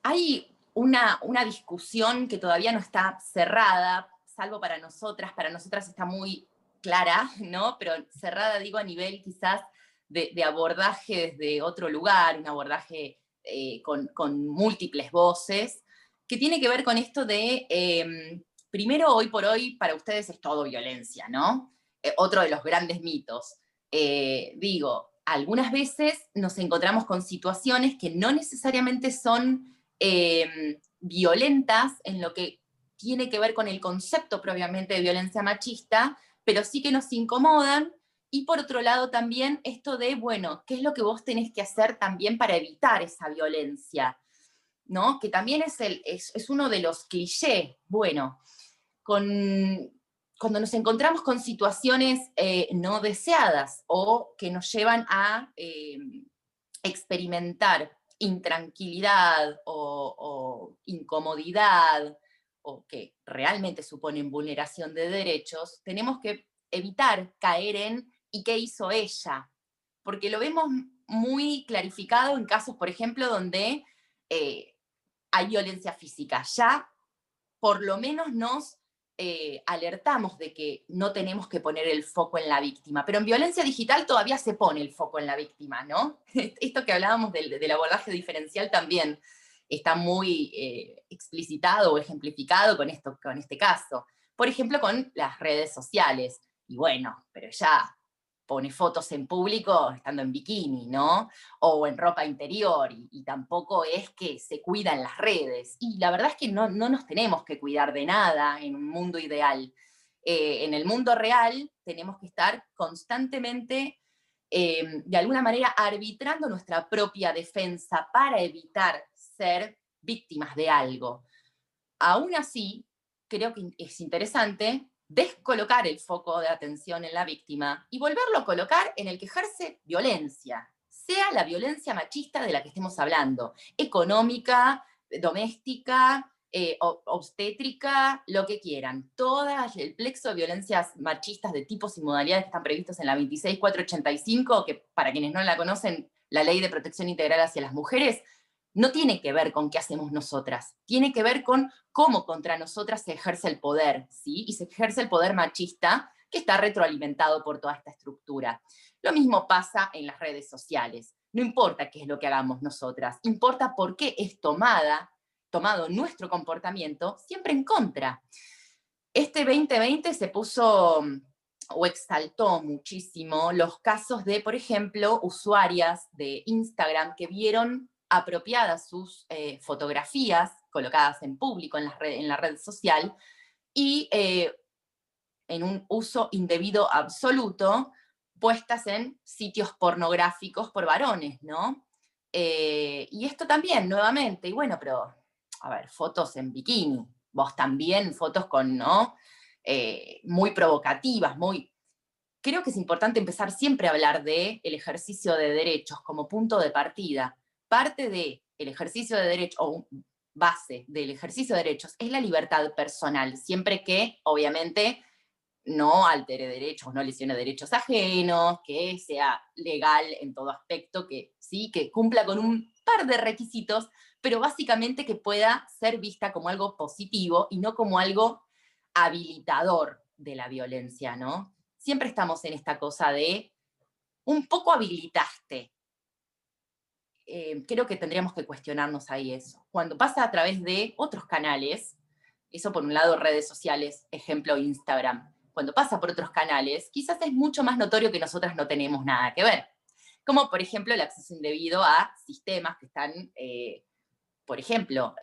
Hay una discusión que todavía no está cerrada, salvo para nosotras está muy clara, ¿no? Pero cerrada, digo, a nivel quizás de abordaje desde otro lugar, un abordaje con múltiples voces, que tiene que ver con esto de, primero, hoy por hoy, para ustedes es todo violencia, ¿no? Otro de los grandes mitos. Digo, algunas veces nos encontramos con situaciones que no necesariamente son violentas en lo que tiene que ver con el concepto propiamente de violencia machista, pero sí que nos incomodan. Y por otro lado también esto de, bueno, ¿qué es lo que vos tenés que hacer también para evitar esa violencia? ¿No? Que también es uno de los clichés. Bueno, cuando nos encontramos con situaciones no deseadas o que nos llevan a experimentar intranquilidad o incomodidad, o que realmente suponen vulneración de derechos, tenemos que evitar caer en ¿y qué hizo ella? Porque lo vemos muy clarificado en casos, por ejemplo, donde hay violencia física. Ya por lo menos nos alertamos de que no tenemos que poner el foco en la víctima, pero en violencia digital todavía se pone el foco en la víctima, ¿no? Esto que hablábamos del abordaje diferencial también está muy explicitado o ejemplificado con este caso. Por ejemplo, con las redes sociales. Y bueno, pero ya pone fotos en público estando en bikini, ¿no? O en ropa interior, y tampoco es que se cuida en las redes. Y la verdad es que no nos tenemos que cuidar de nada en un mundo ideal. En el mundo real tenemos que estar constantemente, de alguna manera, arbitrando nuestra propia defensa para evitar ser víctimas de algo. Aún así, creo que es interesante descolocar el foco de atención en la víctima y volverlo a colocar en el que ejerce violencia, sea la violencia machista de la que estemos hablando, económica, doméstica, obstétrica, lo que quieran. Todas el plexo de violencias machistas de tipos y modalidades que están previstos en la 26485, que para quienes no la conocen, la Ley de Protección Integral hacia las Mujeres, no tiene que ver con qué hacemos nosotras, tiene que ver con cómo contra nosotras se ejerce el poder, ¿sí? Y se ejerce el poder machista que está retroalimentado por toda esta estructura. Lo mismo pasa en las redes sociales. No importa qué es lo que hagamos nosotras, importa por qué es tomado nuestro comportamiento siempre en contra. Este 2020 se puso o exaltó muchísimo los casos de, por ejemplo, usuarias de Instagram que vieron apropiadas sus fotografías colocadas en público en la red social y en un uso indebido absoluto, puestas en sitios pornográficos por varones, ¿no? Y esto también, nuevamente, y bueno, pero, a ver, fotos en bikini, vos también, fotos con, ¿no? Muy provocativas, muy... Creo que es importante empezar siempre a hablar del ejercicio de derechos como punto de partida. Parte del ejercicio de derechos, o base del ejercicio de derechos, es la libertad personal, siempre que, obviamente, no altere derechos, no lesione derechos ajenos, que sea legal en todo aspecto, que sí, que cumpla con un par de requisitos, pero básicamente que pueda ser vista como algo positivo y no como algo habilitador de la violencia, ¿no? Siempre estamos en esta cosa de un poco habilitaste. Creo que tendríamos que cuestionarnos ahí eso. Cuando pasa a través de otros canales, eso por un lado redes sociales, ejemplo Instagram, cuando pasa por otros canales, quizás es mucho más notorio que nosotras no tenemos nada que ver. Como por ejemplo el acceso indebido a sistemas que están, por ejemplo,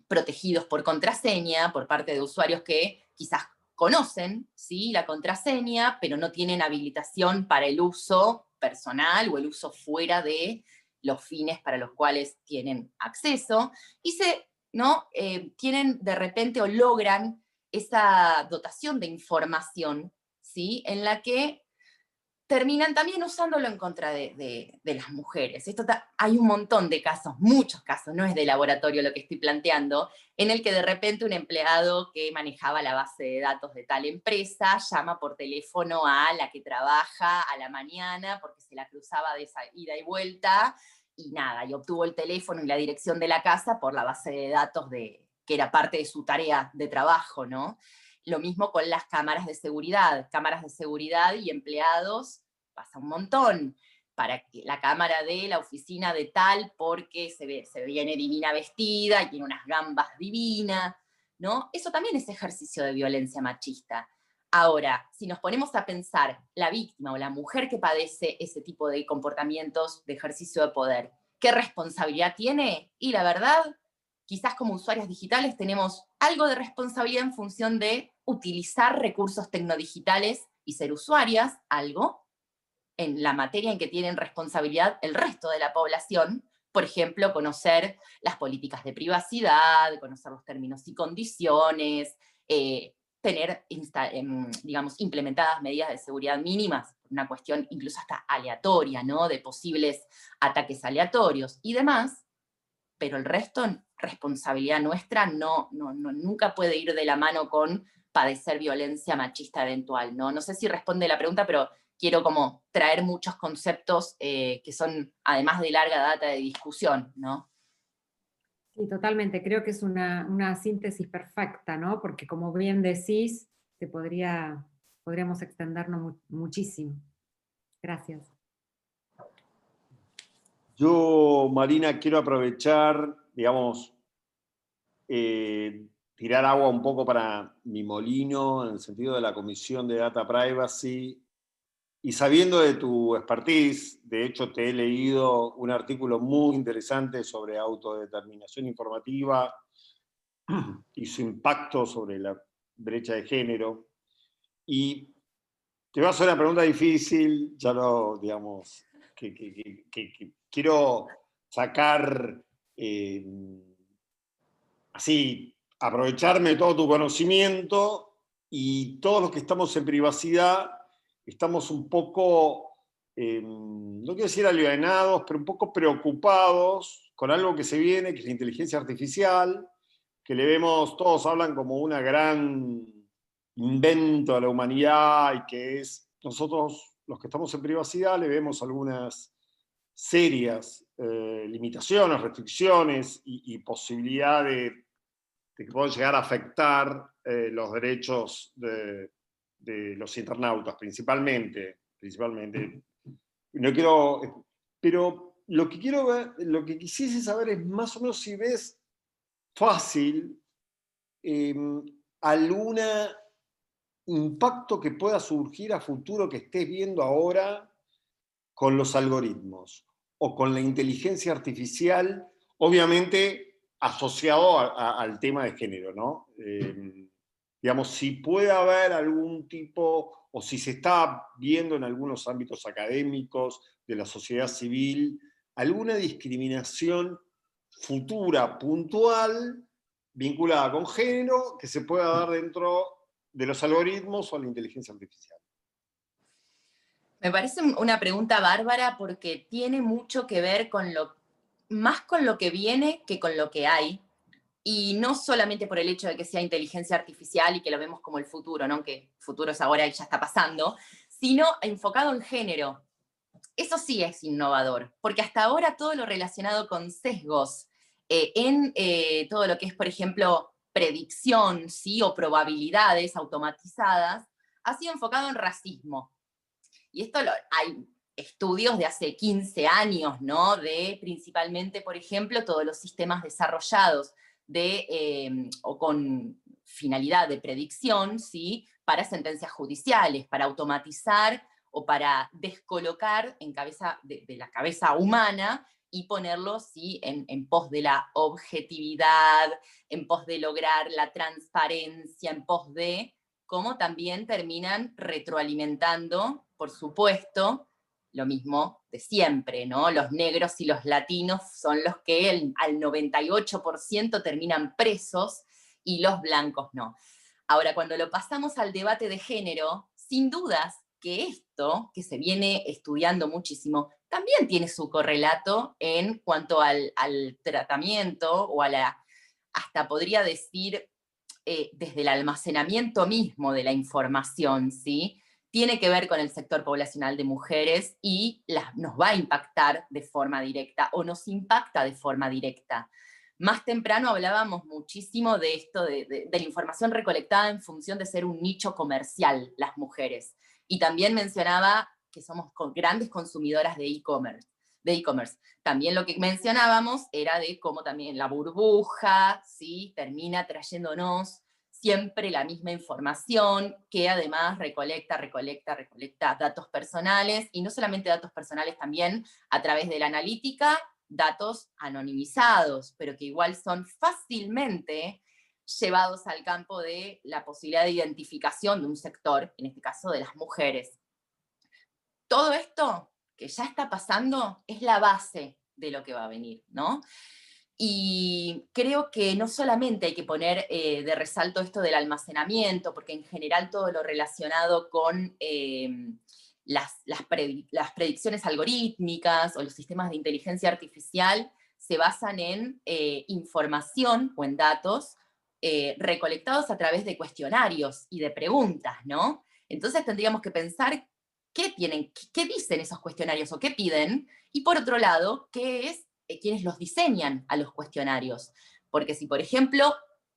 protegidos por contraseña por parte de usuarios que quizás conocen, ¿sí?, la contraseña, pero no tienen habilitación para el uso personal o el uso fuera de los fines para los cuales tienen acceso, y ¿no? Tienen de repente o logran esa dotación de información, ¿sí? En la que terminan también usándolo en contra de las mujeres. Hay un montón de casos, muchos casos, no es de laboratorio lo que estoy planteando, en el que de repente un empleado que manejaba la base de datos de tal empresa llama por teléfono a la que trabaja a la mañana porque se la cruzaba de esa ida y vuelta, y nada, y obtuvo el teléfono y la dirección de la casa por la base de datos que era parte de su tarea de trabajo, ¿no? Lo mismo con las cámaras de seguridad y empleados, pasa un montón, para que la cámara de la oficina de tal, porque se viene divina vestida y tiene unas gambas divinas, ¿no? Eso también es ejercicio de violencia machista. Ahora, si nos ponemos a pensar la víctima o la mujer que padece ese tipo de comportamientos de ejercicio de poder, ¿qué responsabilidad tiene? Y la verdad, quizás como usuarios digitales tenemos algo de responsabilidad en función de utilizar recursos tecnodigitales y ser usuarias, algo, en la materia en que tienen responsabilidad el resto de la población, por ejemplo, conocer las políticas de privacidad, conocer los términos y condiciones, tener, digamos, implementadas medidas de seguridad mínimas, una cuestión incluso hasta aleatoria, ¿no? De posibles ataques aleatorios y demás, pero el resto, responsabilidad nuestra, nunca puede ir de la mano con padecer violencia machista eventual, ¿no? No sé si responde la pregunta, pero quiero como traer muchos conceptos que son, además de larga data de discusión, ¿no? Sí, totalmente. Creo que es una síntesis perfecta, ¿no? Porque como bien decís, podríamos extendernos muchísimo. Gracias. Yo, Marina, quiero aprovechar, digamos, tirar agua un poco para mi molino, en el sentido de la Comisión de Data Privacy, y sabiendo de tu expertise. De hecho, te he leído un artículo muy interesante sobre autodeterminación informativa y su impacto sobre la brecha de género. Y te voy a hacer una pregunta difícil, ya lo, digamos, que quiero sacar, así, aprovecharme de todo tu conocimiento, y todos los que estamos en privacidad estamos un poco, no quiero decir alienados, pero un poco preocupados con algo que se viene, que es la inteligencia artificial, que le vemos, todos hablan como una gran invento de la humanidad, y que es, nosotros los que estamos en privacidad le vemos algunas serias limitaciones, restricciones y posibilidad de que puedan llegar a afectar los derechos de los internautas, principalmente. No quiero, pero lo que quiero ver, lo que quisiese saber es más o menos si ves fácil algún impacto que pueda surgir a futuro que estés viendo ahora con los algoritmos o con la inteligencia artificial, obviamente asociado al tema de género, ¿no? Digamos, si puede haber algún tipo, o si se está viendo en algunos ámbitos académicos de la sociedad civil, alguna discriminación futura, puntual, vinculada con género, que se pueda dar dentro de los algoritmos o la inteligencia artificial. Me parece una pregunta bárbara porque tiene mucho que ver más con lo que viene que con lo que hay. Y no solamente por el hecho de que sea inteligencia artificial y que lo vemos como el futuro, ¿no? Que el futuro es ahora y ya está pasando, sino enfocado en género. Eso sí es innovador, porque hasta ahora todo lo relacionado con sesgos, en todo lo que es, por ejemplo, predicción, ¿sí? O probabilidades automatizadas, ha sido enfocado en racismo. Y esto hay estudios de hace 15 años, ¿no? De principalmente, por ejemplo, todos los sistemas desarrollados o con finalidad de predicción, ¿sí? Para sentencias judiciales, para automatizar o para descolocar de la cabeza humana y ponerlo, ¿sí? en pos de la objetividad, en pos de lograr la transparencia, en pos de cómo también terminan retroalimentando, por supuesto, lo mismo de siempre, ¿no? Los negros y los latinos son los que al 98% terminan presos y los blancos no. Ahora, cuando lo pasamos al debate de género, sin dudas que esto, que se viene estudiando muchísimo, también tiene su correlato en cuanto al tratamiento o a la, hasta podría decir, desde el almacenamiento mismo de la información, ¿sí? Tiene que ver con el sector poblacional de mujeres y nos va a impactar de forma directa o nos impacta de forma directa. Más temprano hablábamos muchísimo de esto, de la información recolectada en función de ser un nicho comercial, las mujeres. Y también mencionaba que somos grandes consumidoras de e-commerce. También lo que mencionábamos era de cómo también la burbuja, ¿sí?, termina trayéndonos siempre la misma información, que además recolecta datos personales, y no solamente datos personales, también a través de la analítica, datos anonimizados, pero que igual son fácilmente llevados al campo de la posibilidad de identificación de un sector, en este caso de las mujeres. Todo esto que ya está pasando es la base de lo que va a venir, ¿no? Y creo que no solamente hay que poner de resalto esto del almacenamiento, porque en general todo lo relacionado con las predicciones algorítmicas o los sistemas de inteligencia artificial se basan en información o en datos recolectados a través de cuestionarios y de preguntas, ¿no? Entonces tendríamos que pensar qué dicen esos cuestionarios o qué piden, y por otro lado, qué es quienes los diseñan a los cuestionarios. Porque si, por ejemplo,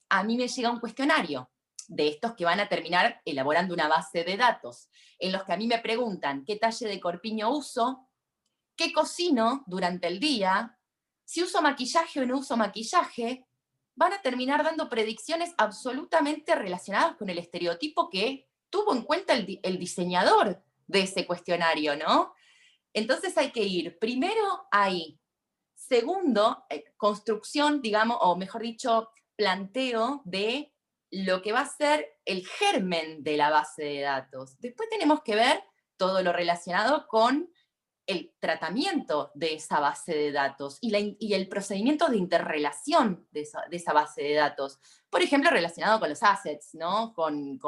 a mí me llega un cuestionario de estos que van a terminar elaborando una base de datos, en los que a mí me preguntan qué talle de corpiño uso, qué cocino durante el día, si uso maquillaje o no uso maquillaje, van a terminar dando predicciones absolutamente relacionadas con el estereotipo que tuvo en cuenta el diseñador de ese cuestionario, ¿no? Entonces hay que ir primero ahí. Segundo, construcción, digamos, o mejor dicho, planteo de lo que va a ser el germen de la base de datos. Después tenemos que ver todo lo relacionado con el tratamiento de esa base de datos y el procedimiento de interrelación de esa base de datos. Por ejemplo, relacionado con los assets, ¿no? Con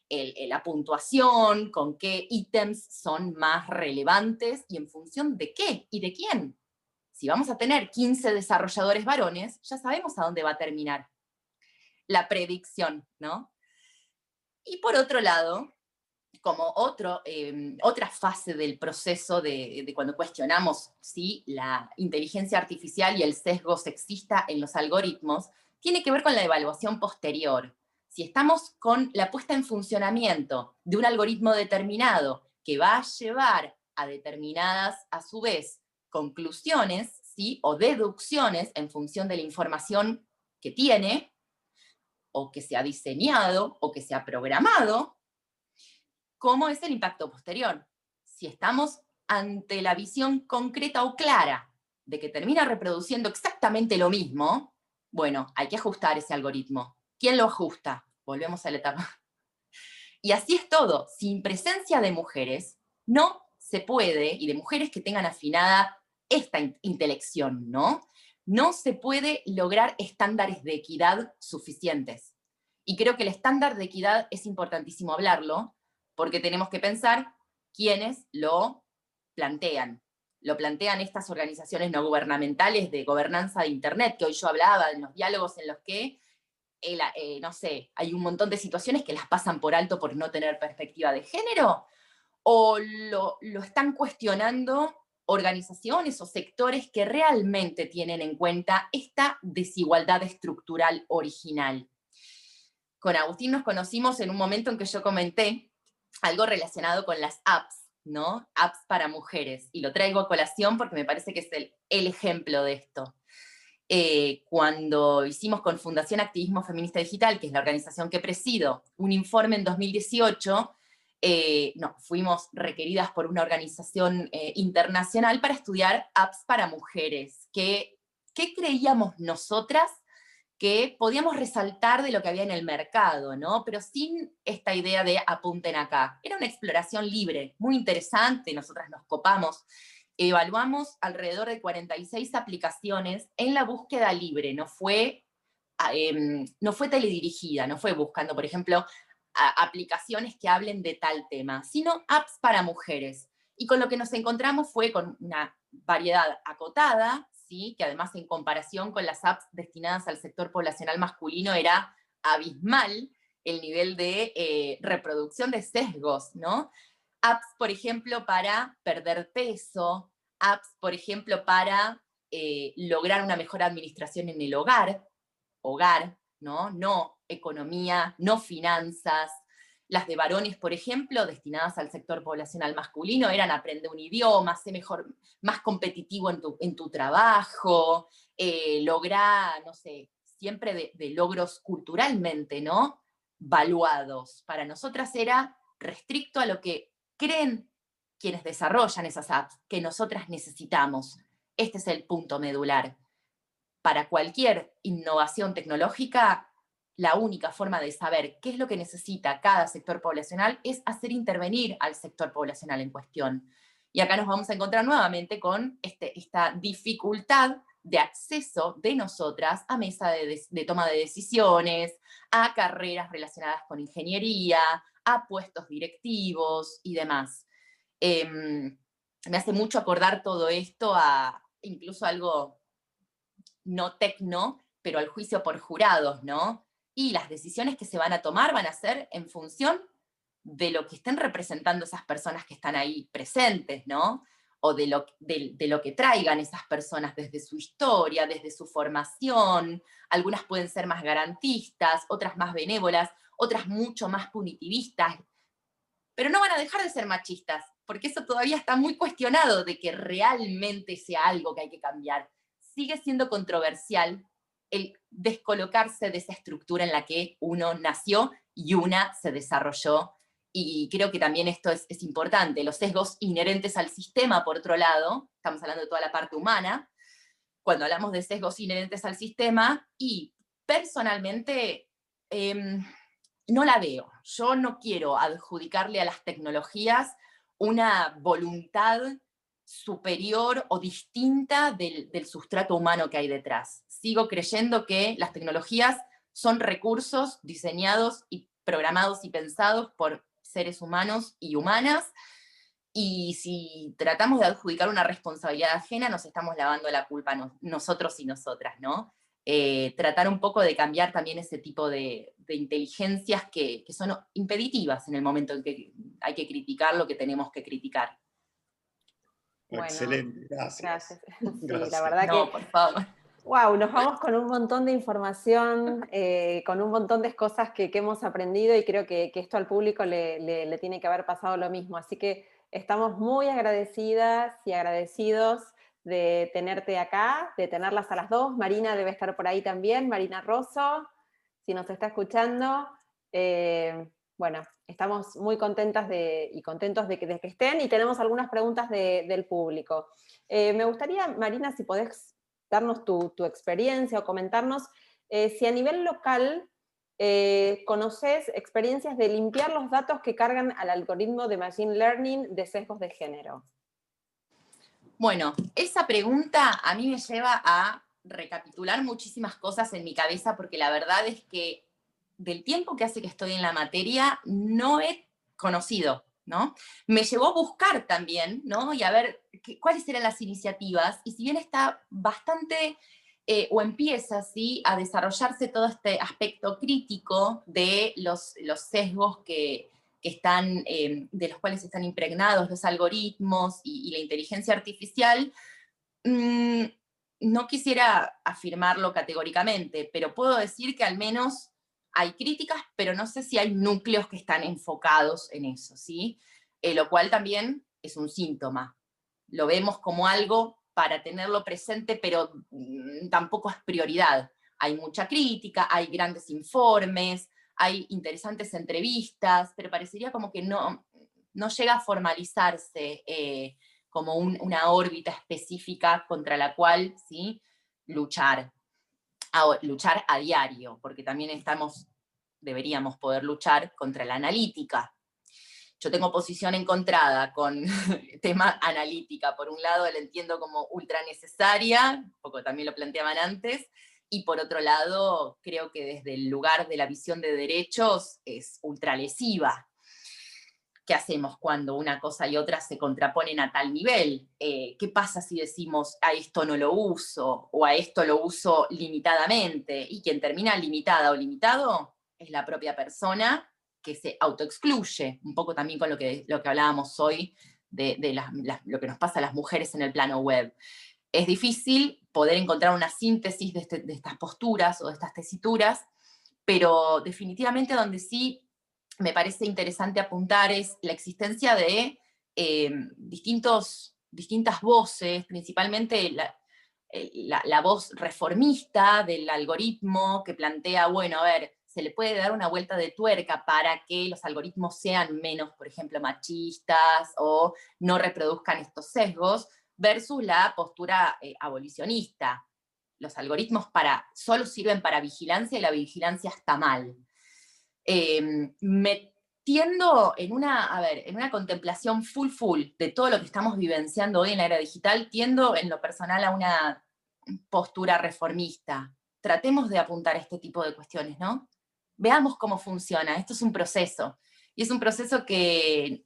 la puntuación, con qué ítems son más relevantes y en función de qué y de quién. Si vamos a tener 15 desarrolladores varones, ya sabemos a dónde va a terminar la predicción, ¿no? Y por otro lado, como otra fase del proceso de cuando cuestionamos, ¿sí?, la inteligencia artificial y el sesgo sexista en los algoritmos, tiene que ver con la evaluación posterior. Si estamos con la puesta en funcionamiento de un algoritmo determinado que va a llevar a determinadas, a su vez, conclusiones, ¿sí?, o deducciones en función de la información que tiene, o que se ha diseñado, o que se ha programado, ¿cómo es el impacto posterior? Si estamos ante la visión concreta o clara de que termina reproduciendo exactamente lo mismo, bueno, hay que ajustar ese algoritmo. ¿Quién lo ajusta? Volvemos a la etapa. Y así es todo. Sin presencia de mujeres, no se puede, y de mujeres que tengan afinada esta intelección, ¿no? No se puede lograr estándares de equidad suficientes. Y creo que el estándar de equidad es importantísimo hablarlo, porque tenemos que pensar quiénes lo plantean. Lo plantean estas organizaciones no gubernamentales de gobernanza de Internet, que hoy yo hablaba, en los diálogos en los que, no sé, hay un montón de situaciones que las pasan por alto por no tener perspectiva de género, o lo están cuestionando organizaciones o sectores que realmente tienen en cuenta esta desigualdad estructural original. Con Agustín nos conocimos en un momento en que yo comenté algo relacionado con las apps, ¿no? Apps para mujeres, y lo traigo a colación porque me parece que es el ejemplo de esto. Cuando hicimos con Fundación Activismo Feminista Digital, que es la organización que presido, un informe en 2018, fuimos requeridas por una organización internacional para estudiar apps para mujeres. ¿Qué creíamos nosotras que podíamos resaltar de lo que había en el mercado, ¿no? Pero sin esta idea de apunten acá. Era una exploración libre, muy interesante, nosotras nos copamos. Evaluamos alrededor de 46 aplicaciones en la búsqueda libre, no fue teledirigida, no fue buscando, por ejemplo, aplicaciones que hablen de tal tema, sino apps para mujeres. Y con lo que nos encontramos fue con una variedad acotada, ¿sí? Que además en comparación con las apps destinadas al sector poblacional masculino era abismal el nivel de reproducción de sesgos, ¿no? Apps, por ejemplo, para perder peso, apps, por ejemplo, para lograr una mejor administración en el hogar, ¿no? No economía, no finanzas. Las de varones, por ejemplo, destinadas al sector poblacional masculino, eran aprender un idioma, ser mejor, más competitivo en tu trabajo, lograr, no sé, siempre de logros culturalmente, ¿no? Valuados. Para nosotras era restricto a lo que creen quienes desarrollan esas apps, que nosotras necesitamos. Este es el punto medular. Para cualquier innovación tecnológica, la única forma de saber qué es lo que necesita cada sector poblacional es hacer intervenir al sector poblacional en cuestión. Y acá nos vamos a encontrar nuevamente con esta dificultad de acceso de nosotras a mesa de toma de decisiones, a carreras relacionadas con ingeniería, a puestos directivos y demás. Me hace mucho acordar todo esto a incluso algo no tecno, pero al juicio por jurados, ¿no? Y las decisiones que se van a tomar van a ser en función de lo que estén representando esas personas que están ahí presentes, ¿no? O de lo que traigan esas personas desde su historia, desde su formación. Algunas pueden ser más garantistas, otras más benévolas, otras mucho más punitivistas, pero no van a dejar de ser machistas, porque eso todavía está muy cuestionado de que realmente sea algo que hay que cambiar. Sigue siendo controversial el descolocarse de esa estructura en la que uno nació y una se desarrolló, y creo que también esto es importante. Los sesgos inherentes al sistema, por otro lado, estamos hablando de toda la parte humana, cuando hablamos de sesgos inherentes al sistema, y personalmente no la veo. Yo no quiero adjudicarle a las tecnologías una voluntad superior o distinta del sustrato humano que hay detrás. Sigo creyendo que las tecnologías son recursos diseñados y programados y pensados por seres humanos y humanas, y si tratamos de adjudicar una responsabilidad ajena, nos estamos lavando la culpa nosotros y nosotras, ¿no? Tratar un poco de cambiar también ese tipo de inteligencias que son impeditivas en el momento en que hay que criticar lo que tenemos que criticar. Bueno, excelente, gracias. Sí, Gracias. la verdad No, que... por favor. Wow, nos vamos con un montón de información, con un montón de cosas que hemos aprendido, y creo que esto al público le tiene que haber pasado lo mismo. Así que estamos muy agradecidas y agradecidos de tenerte acá, de tenerlas a las dos. Marina debe estar por ahí también, Marina Rosso, si nos está escuchando. Bueno, estamos muy contentas y contentos de que estén, y tenemos algunas preguntas del público. Me gustaría, Marina, si podés darnos tu experiencia o comentarnos si a nivel local conoces experiencias de limpiar los datos que cargan al algoritmo de Machine Learning de sesgos de género. Bueno, esa pregunta a mí me lleva a recapitular muchísimas cosas en mi cabeza, porque la verdad es que del tiempo que hace que estoy en la materia no he conocido, ¿no? Me llevó a buscar también, ¿no? Y a ver cuáles eran las iniciativas, y si bien está bastante, o empieza así, a desarrollarse todo este aspecto crítico de los sesgos que están, de los cuales están impregnados los algoritmos y la inteligencia artificial, no quisiera afirmarlo categóricamente, pero puedo decir que al menos hay críticas, pero no sé si hay núcleos que están enfocados en eso, ¿sí? Lo cual también es un síntoma. Lo vemos como algo para tenerlo presente, pero tampoco es prioridad. Hay mucha crítica, hay grandes informes, hay interesantes entrevistas, pero parecería como que no llega a formalizarse como una órbita específica contra la cual, ¿sí?, luchar. luchar a diario, porque también deberíamos poder luchar contra la analítica. Yo tengo posición encontrada con el tema analítica. Por un lado la entiendo como ultra necesaria, un poco también lo planteaban antes, y por otro lado creo que desde el lugar de la visión de derechos es ultra lesiva. ¿Qué hacemos cuando una cosa y otra se contraponen a tal nivel? ¿Qué pasa si decimos a esto no lo uso o a esto lo uso limitadamente? Y quien termina limitada o limitado es la propia persona que se autoexcluye, un poco también con lo que hablábamos hoy de lo que nos pasa a las mujeres en el plano web. Es difícil poder encontrar una síntesis de estas posturas o de estas tesituras, pero definitivamente donde sí me parece interesante apuntar es la existencia de distintas voces, principalmente la voz reformista del algoritmo que plantea, bueno, a ver, se le puede dar una vuelta de tuerca para que los algoritmos sean menos, por ejemplo, machistas o no reproduzcan estos sesgos, versus la postura abolicionista. Los algoritmos solo sirven para vigilancia y la vigilancia está mal. Metiendo en una contemplación full de todo lo que estamos vivenciando hoy en la era digital, tiendo en lo personal a una postura reformista. Tratemos de apuntar este tipo de cuestiones, ¿no? Veamos cómo funciona. Esto es un proceso. Y es un proceso que,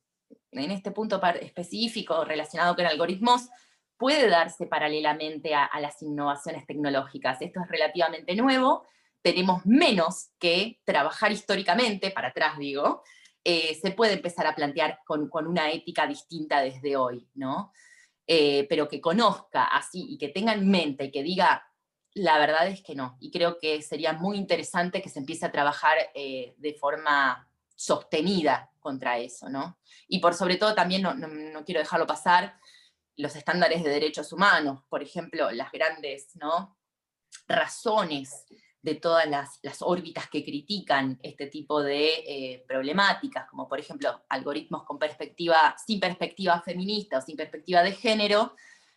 en este punto específico relacionado con algoritmos, puede darse paralelamente a las innovaciones tecnológicas. Esto es relativamente nuevo. Tenemos menos que trabajar históricamente, para atrás digo, se puede empezar a plantear con una ética distinta desde hoy, ¿no? Pero que conozca así y que tenga en mente y que diga, la verdad es que no. Y creo que sería muy interesante que se empiece a trabajar de forma sostenida contra eso, ¿no? Y por sobre todo también, no quiero dejarlo pasar, los estándares de derechos humanos, por ejemplo, las grandes, ¿no?, razones de todas las órbitas que critican este tipo de problemáticas, como por ejemplo algoritmos sin perspectiva feminista o sin perspectiva de género,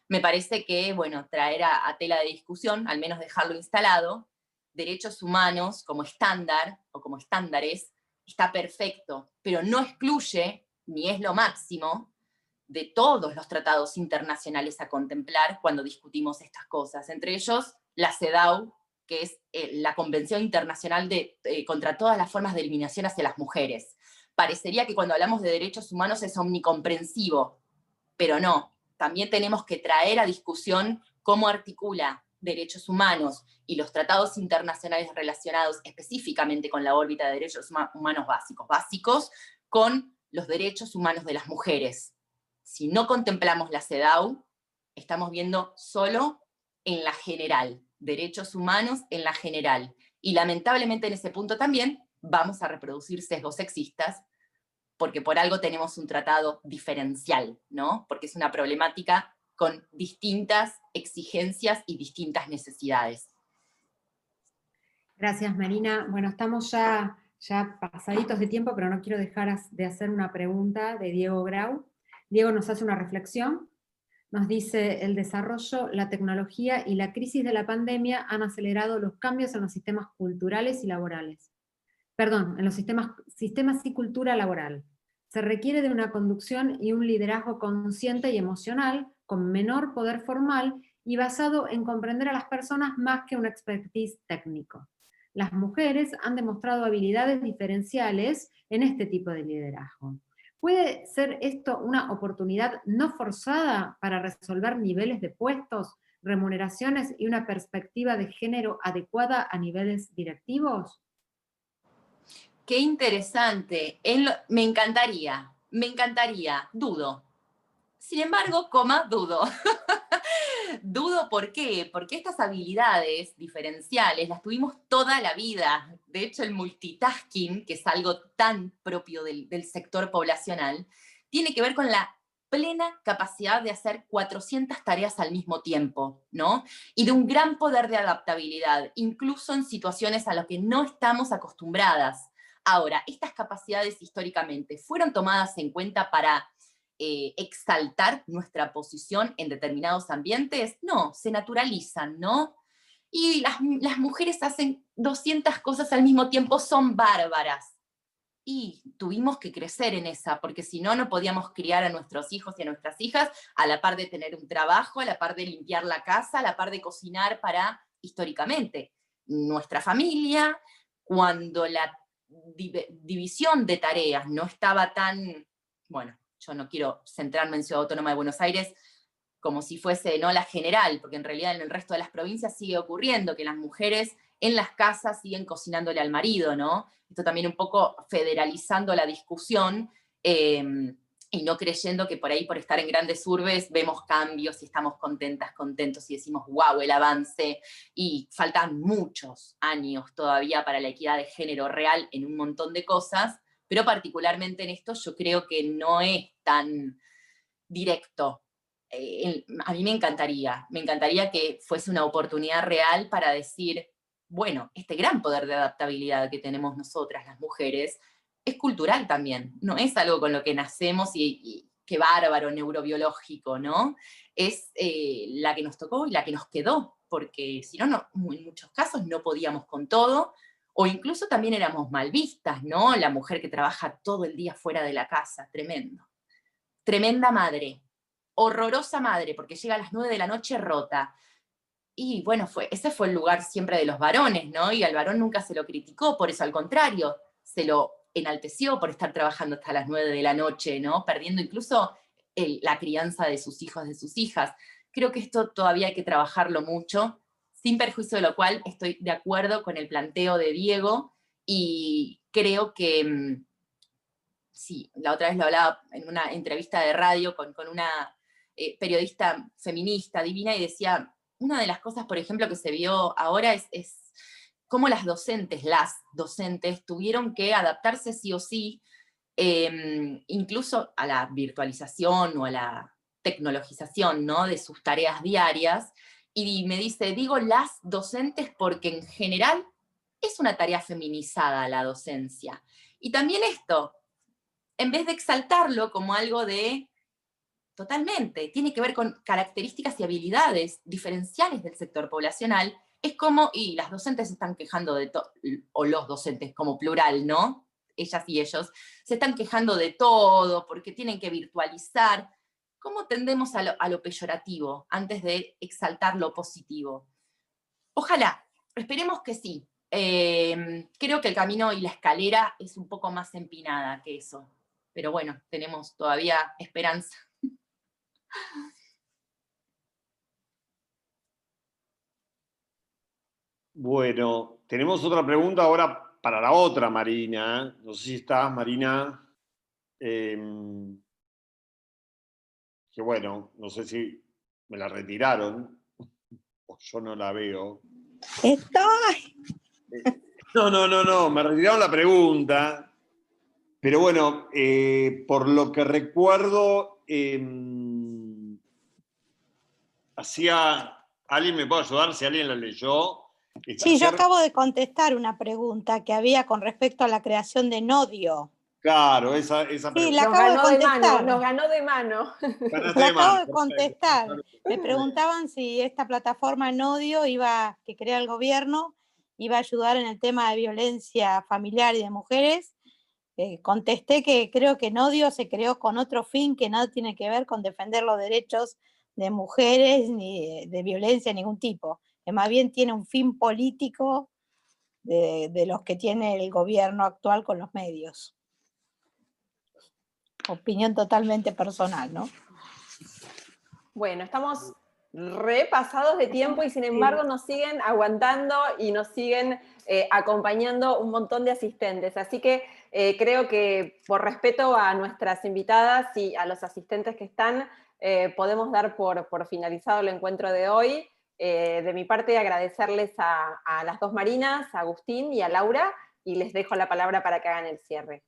me parece que, bueno, traer a tela de discusión, al menos dejarlo instalado, derechos humanos como estándar o como estándares, está perfecto, pero no excluye, ni es lo máximo, de todos los tratados internacionales a contemplar cuando discutimos estas cosas, entre ellos la CEDAW, que es la Convención Internacional contra todas las formas de eliminación hacia las mujeres. Parecería que cuando hablamos de derechos humanos es omnicomprensivo, pero no. También tenemos que traer a discusión cómo articula derechos humanos y los tratados internacionales relacionados específicamente con la órbita de derechos humanos básicos, con los derechos humanos de las mujeres. Si no contemplamos la CEDAW, estamos viendo solo en la general, derechos humanos en la general. Y lamentablemente en ese punto también vamos a reproducir sesgos sexistas, porque por algo tenemos un tratado diferencial, ¿no? Porque es una problemática con distintas exigencias y distintas necesidades. Gracias, Marina. Bueno, estamos ya pasaditos de tiempo, pero no quiero dejar de hacer una pregunta de Diego Grau. Diego nos hace una reflexión. Nos dice, el desarrollo, la tecnología y la crisis de la pandemia han acelerado los cambios en los sistemas culturales y laborales. Perdón, en los sistemas y cultura laboral. Se requiere de una conducción y un liderazgo consciente y emocional, con menor poder formal y basado en comprender a las personas más que un expertise técnico. Las mujeres han demostrado habilidades diferenciales en este tipo de liderazgo. ¿Puede ser esto una oportunidad no forzada para resolver niveles de puestos, remuneraciones y una perspectiva de género adecuada a niveles directivos? Qué interesante. Me encantaría, dudo. Sin embargo, dudo. Dudo, ¿por qué? Porque estas habilidades diferenciales las tuvimos toda la vida. De hecho, el multitasking, que es algo tan propio del sector poblacional, tiene que ver con la plena capacidad de hacer 400 tareas al mismo tiempo, ¿no? Y de un gran poder de adaptabilidad, incluso en situaciones a las que no estamos acostumbradas. Ahora, estas capacidades históricamente fueron tomadas en cuenta para exaltar nuestra posición en determinados ambientes. No, se naturalizan, ¿no? y las mujeres hacen 200 cosas al mismo tiempo, son bárbaras. Y tuvimos que crecer en esa, porque si no, no podíamos criar a nuestros hijos y a nuestras hijas a la par de tener un trabajo, a la par de limpiar la casa, a la par de cocinar para, históricamente, nuestra familia, cuando la división de tareas no estaba tan, bueno, yo no quiero centrarme en Ciudad Autónoma de Buenos Aires como si fuese no la general, porque en realidad en el resto de las provincias sigue ocurriendo que las mujeres en las casas siguen cocinándole al marido, ¿no? Esto también un poco federalizando la discusión y no creyendo que por ahí, por estar en grandes urbes, vemos cambios y estamos contentas, contentos y decimos, wow, el avance, y faltan muchos años todavía para la equidad de género real en un montón de cosas, pero particularmente en esto yo creo que no es tan directo. A mí me encantaría que fuese una oportunidad real para decir, bueno, este gran poder de adaptabilidad que tenemos nosotras, las mujeres, es cultural también, no es algo con lo que nacemos y qué bárbaro neurobiológico, ¿no? Es la que nos tocó y la que nos quedó, porque si no, en muchos casos no podíamos con todo, o incluso también éramos mal vistas, ¿no? La mujer que trabaja todo el día fuera de la casa, tremendo. Tremenda madre, horrorosa madre, porque llega a las 9 de la noche rota. Y bueno, ese fue el lugar siempre de los varones, ¿no? Y al varón nunca se lo criticó, por eso al contrario, se lo enalteció por estar trabajando hasta las 9 de la noche, ¿no? Perdiendo incluso la crianza de sus hijos, de sus hijas. Creo que esto todavía hay que trabajarlo mucho, sin perjuicio de lo cual estoy de acuerdo con el planteo de Diego y creo que, sí, la otra vez lo hablaba en una entrevista de radio con una periodista feminista divina y decía, una de las cosas, por ejemplo, que se vio ahora es cómo las docentes tuvieron que adaptarse sí o sí, incluso a la virtualización o a la tecnologización, ¿no? De sus tareas diarias. Y me dice, digo las docentes porque en general es una tarea feminizada la docencia. Y también esto, en vez de exaltarlo como algo de, totalmente, tiene que ver con características y habilidades diferenciales del sector poblacional, es como, y las docentes se están quejando de todo, o los docentes como plural, ¿no? Ellas y ellos, se están quejando de todo porque tienen que virtualizar. ¿Cómo tendemos a lo peyorativo antes de exaltar lo positivo? Ojalá, esperemos que sí. Creo que el camino y la escalera es un poco más empinada que eso. Pero bueno, tenemos todavía esperanza. Bueno, tenemos otra pregunta ahora para la otra Marina. No sé si estás, Marina. Que bueno, no sé si me la retiraron o yo no la veo. Estoy. No, me retiraron la pregunta. Pero bueno, por lo que recuerdo, ¿alguien me puede ayudar si alguien la leyó? Sí, yo acabo de contestar una pregunta que había con respecto a la creación de Nodio. Claro, esa Sí, pregunta. la acabo de contestar. Nos ganó de mano. La acabo de contestar. Me preguntaban si esta plataforma Nodio que crea el gobierno iba a ayudar en el tema de violencia familiar y de mujeres. Contesté que creo que Nodio se creó con otro fin que nada tiene que ver con defender los derechos de mujeres ni de violencia de ningún tipo, que más bien tiene un fin político de los que tiene el gobierno actual con los medios. Opinión totalmente personal, ¿no? Bueno, estamos repasados de tiempo y sin embargo nos siguen aguantando y nos siguen acompañando un montón de asistentes. Así que creo que por respeto a nuestras invitadas y a los asistentes que están, podemos dar por finalizado el encuentro de hoy. De mi parte, agradecerles a las dos Marinas, a Agustín y a Laura, y les dejo la palabra para que hagan el cierre.